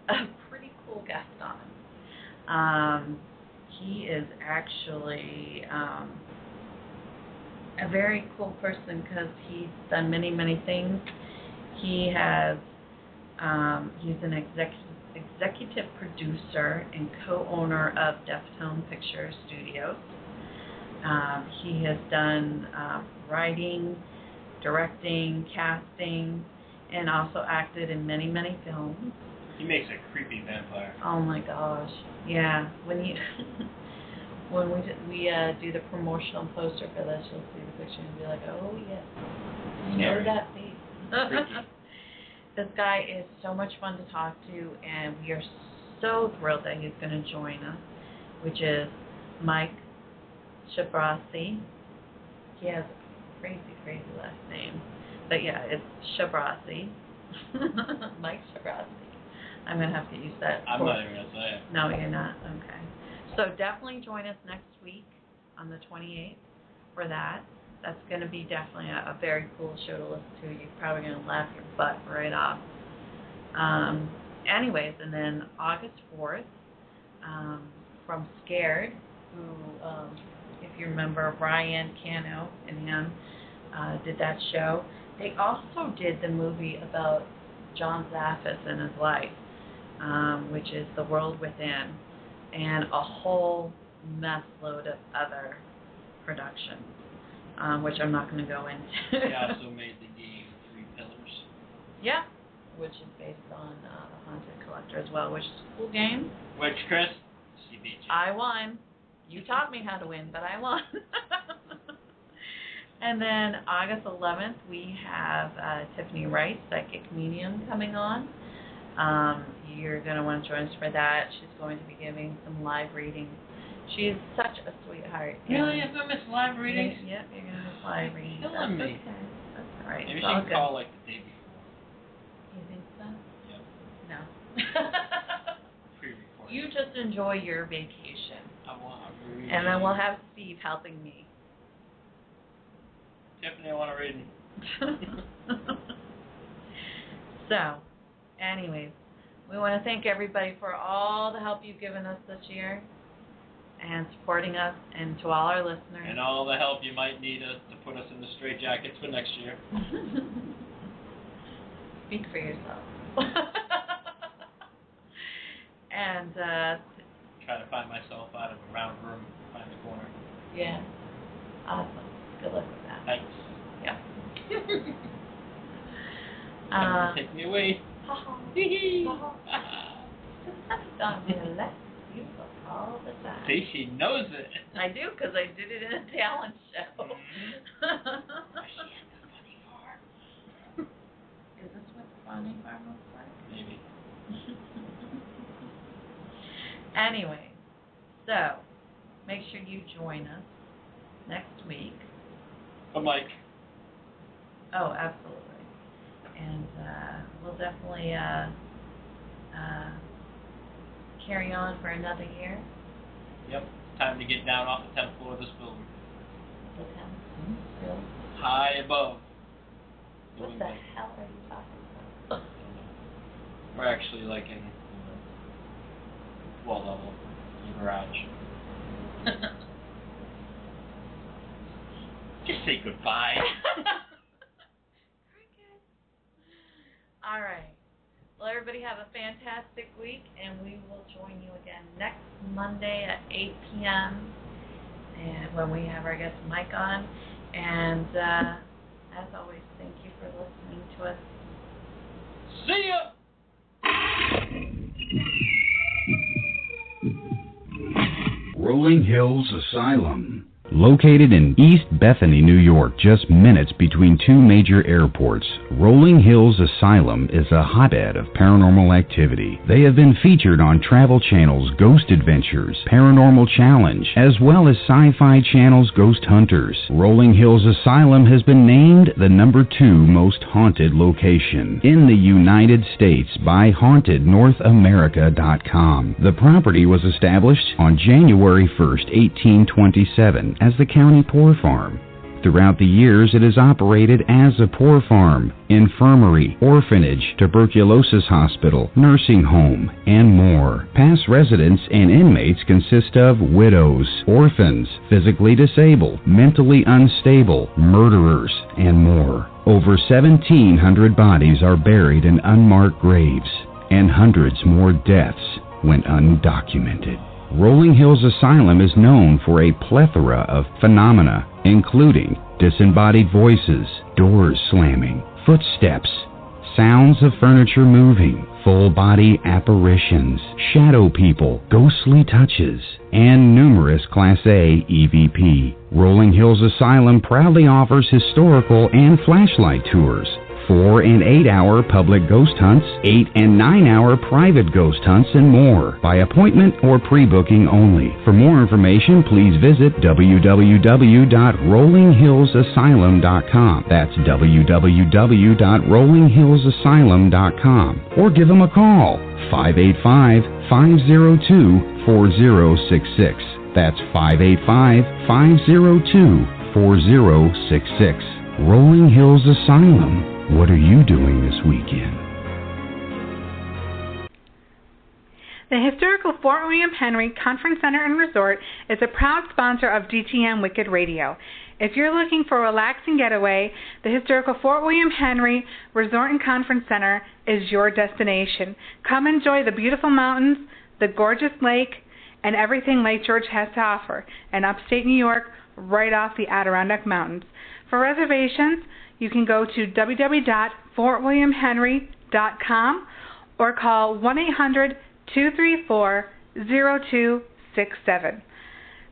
S3: a pretty cool guest on. He is actually a very cool person because he's done many, many things. He has, he's an executive producer and co-owner of Deftone Picture Studios. He has done writing, directing, casting, and also acted in many, many films.
S4: He makes a creepy vampire.
S3: Oh my gosh, yeah. When you when we do the promotional poster for this, you'll see the picture and be like, oh yes, you know that face. This guy is so much fun to talk to, and we are so thrilled that he's going to join us, which is Mike Shabrasi. He has a crazy, crazy last name. But yeah, it's Shabrasi. Mike Shabrasi. I'm going to have to use that.
S4: I'm not even going to say it.
S3: No, you're not. Okay. So definitely join us next week on the 28th for that. That's going to be definitely a very cool show to listen to. You're probably going to laugh your butt right off. Anyways, and then August 4th, from Scared, who, if you remember, Ryan Cano and him did that show. They also did the movie about John Zaffis and his life, which is The World Within, and a whole mess load of other productions, which I'm not going to go into.
S4: He also made the game Three Pillars.
S3: Yeah, which is based on The Haunted Collector as well, which is a cool game.
S4: Which, Chris, she beat you.
S3: I won. You taught me how to win, but I won. And then August 11th, we have Tiffany Wright, Psychic Medium, coming on. You're going to want to join us for that. She's going to be giving some live readings. She's such a sweetheart.
S4: Really? I'm going to miss live readings?
S3: Yep, you're going to miss live readings.
S4: Killing
S3: That's
S4: me.
S3: okay. That's all right.
S4: Maybe
S3: It's
S4: she
S3: all
S4: can
S3: good.
S4: call like the day before.
S3: You think so?
S4: Yep.
S3: No.
S4: Pre-recorded.
S3: You just enjoy your vacation.
S4: I'm
S3: And then we'll have Steve helping me.
S4: Tiffany, I want to read.
S3: So, anyways, we want to thank everybody for all the help you've given us this year and supporting us, and to all our listeners.
S4: And all the help you might need us to put us in the straitjackets for next year.
S3: Speak for yourself. And
S4: try to find myself out of a round room behind the corner.
S3: yeah, awesome. Good luck with that.
S4: Thanks.
S3: Yeah.
S4: Take me away.
S3: You look all the time.
S4: See, she knows it.
S3: I do, because I did it in a talent show. Is this what the funny farm looks like?
S4: Maybe.
S3: Anyway, so make sure you join us next week.
S4: But Mike.
S3: Oh, absolutely. And we'll definitely carry on for another year.
S4: Yep. It's time to get down off the 10th floor of this building.
S3: The 10th? Really?
S4: High above.
S3: What the hell are you talking about?
S4: We're actually like in 12 level in the garage. Just say goodbye.
S3: All right. Well, everybody have a fantastic week, and we will join you again next Monday at 8 p.m. and when we have our guest Mike on. And as always, thank you for listening to us.
S4: See ya!
S5: Rolling Hills Asylum. Located in East Bethany, New York, just minutes between two major airports, Rolling Hills Asylum is a hotbed of paranormal activity. They have been featured on Travel Channel's Ghost Adventures, Paranormal Challenge, as well as Sci-Fi Channel's Ghost Hunters. Rolling Hills Asylum has been named the #2 most haunted location in the United States by HauntedNorthAmerica.com. The property was established on January 1st, 1827, as the county poor farm. Throughout the years, it has operated as a poor farm, infirmary, orphanage, tuberculosis hospital, nursing home, and more. Past residents and inmates consist of widows, orphans, physically disabled, mentally unstable, murderers, and more. Over 1,700 bodies are buried in unmarked graves, and hundreds more deaths went undocumented. Rolling Hills Asylum is known for a plethora of phenomena, including disembodied voices, doors slamming, footsteps, sounds of furniture moving, full-body apparitions, shadow people, ghostly touches, and numerous Class A EVP. Rolling Hills Asylum proudly offers historical and flashlight tours, 4 and 8 hour public ghost hunts, 8 and 9 hour private ghost hunts, and more, by appointment or pre-booking only. For more information, please visit www.rollinghillsasylum.com. That's www.rollinghillsasylum.com. Or give them a call, 585-502-4066. That's 585-502-4066. Rolling Hills Asylum. What are you doing this weekend?
S2: The historical Fort William Henry Conference Center and Resort is a proud sponsor of DTM Wicked Radio. If you're looking for a relaxing getaway, the historical Fort William Henry Resort and Conference Center is your destination. Come enjoy the beautiful mountains, the gorgeous lake, and everything Lake George has to offer in upstate New York, right off the Adirondack Mountains. For reservations, you can go to www.fortwilliamhenry.com or call 1-800-234-0267.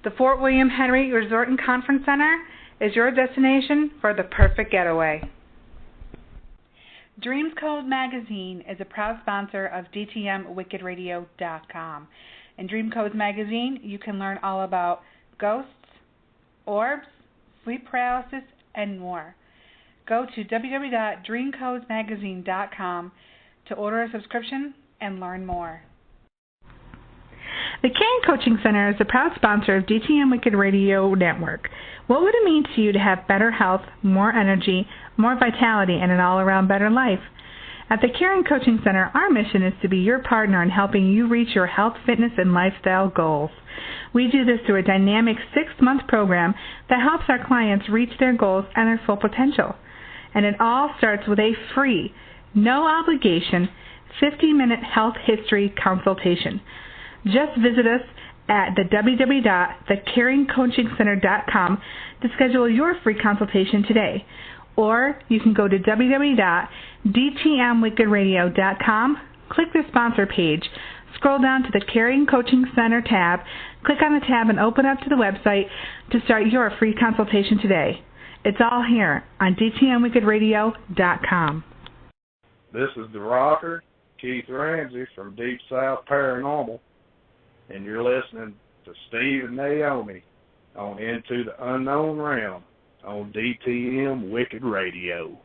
S2: The Fort William Henry Resort and Conference Center is your destination for the perfect getaway. Dreams Code Magazine is a proud sponsor of DTMWickedRadio.com. In Dream Codes Magazine, you can learn all about ghosts, orbs, sleep paralysis, and more. Go to www.dreamcodesmagazine.com to order a subscription and learn more. The Caring Coaching Center is a proud sponsor of DTM Wicked Radio Network. What would it mean to you to have better health, more energy, more vitality, and an all-around better life? At the Caring Coaching Center, our mission is to be your partner in helping you reach your health, fitness, and lifestyle goals. We do this through a dynamic 6-month program that helps our clients reach their goals and their full potential. And it all starts with a free, no-obligation, 50-minute health history consultation. Just visit us at the www.thecaringcoachingcenter.com to schedule your free consultation today. Or you can go to www.dtmwickedradio.com, click the sponsor page, scroll down to the Caring Coaching Center tab, click on the tab and open up to the website to start your free consultation today. It's all here on dtmwickedradio.com.
S1: This is the rocker, Keith Ramsey from Deep South Paranormal, and you're listening to Steve Naomi on Into the Unknown Realm on DTM Wicked Radio.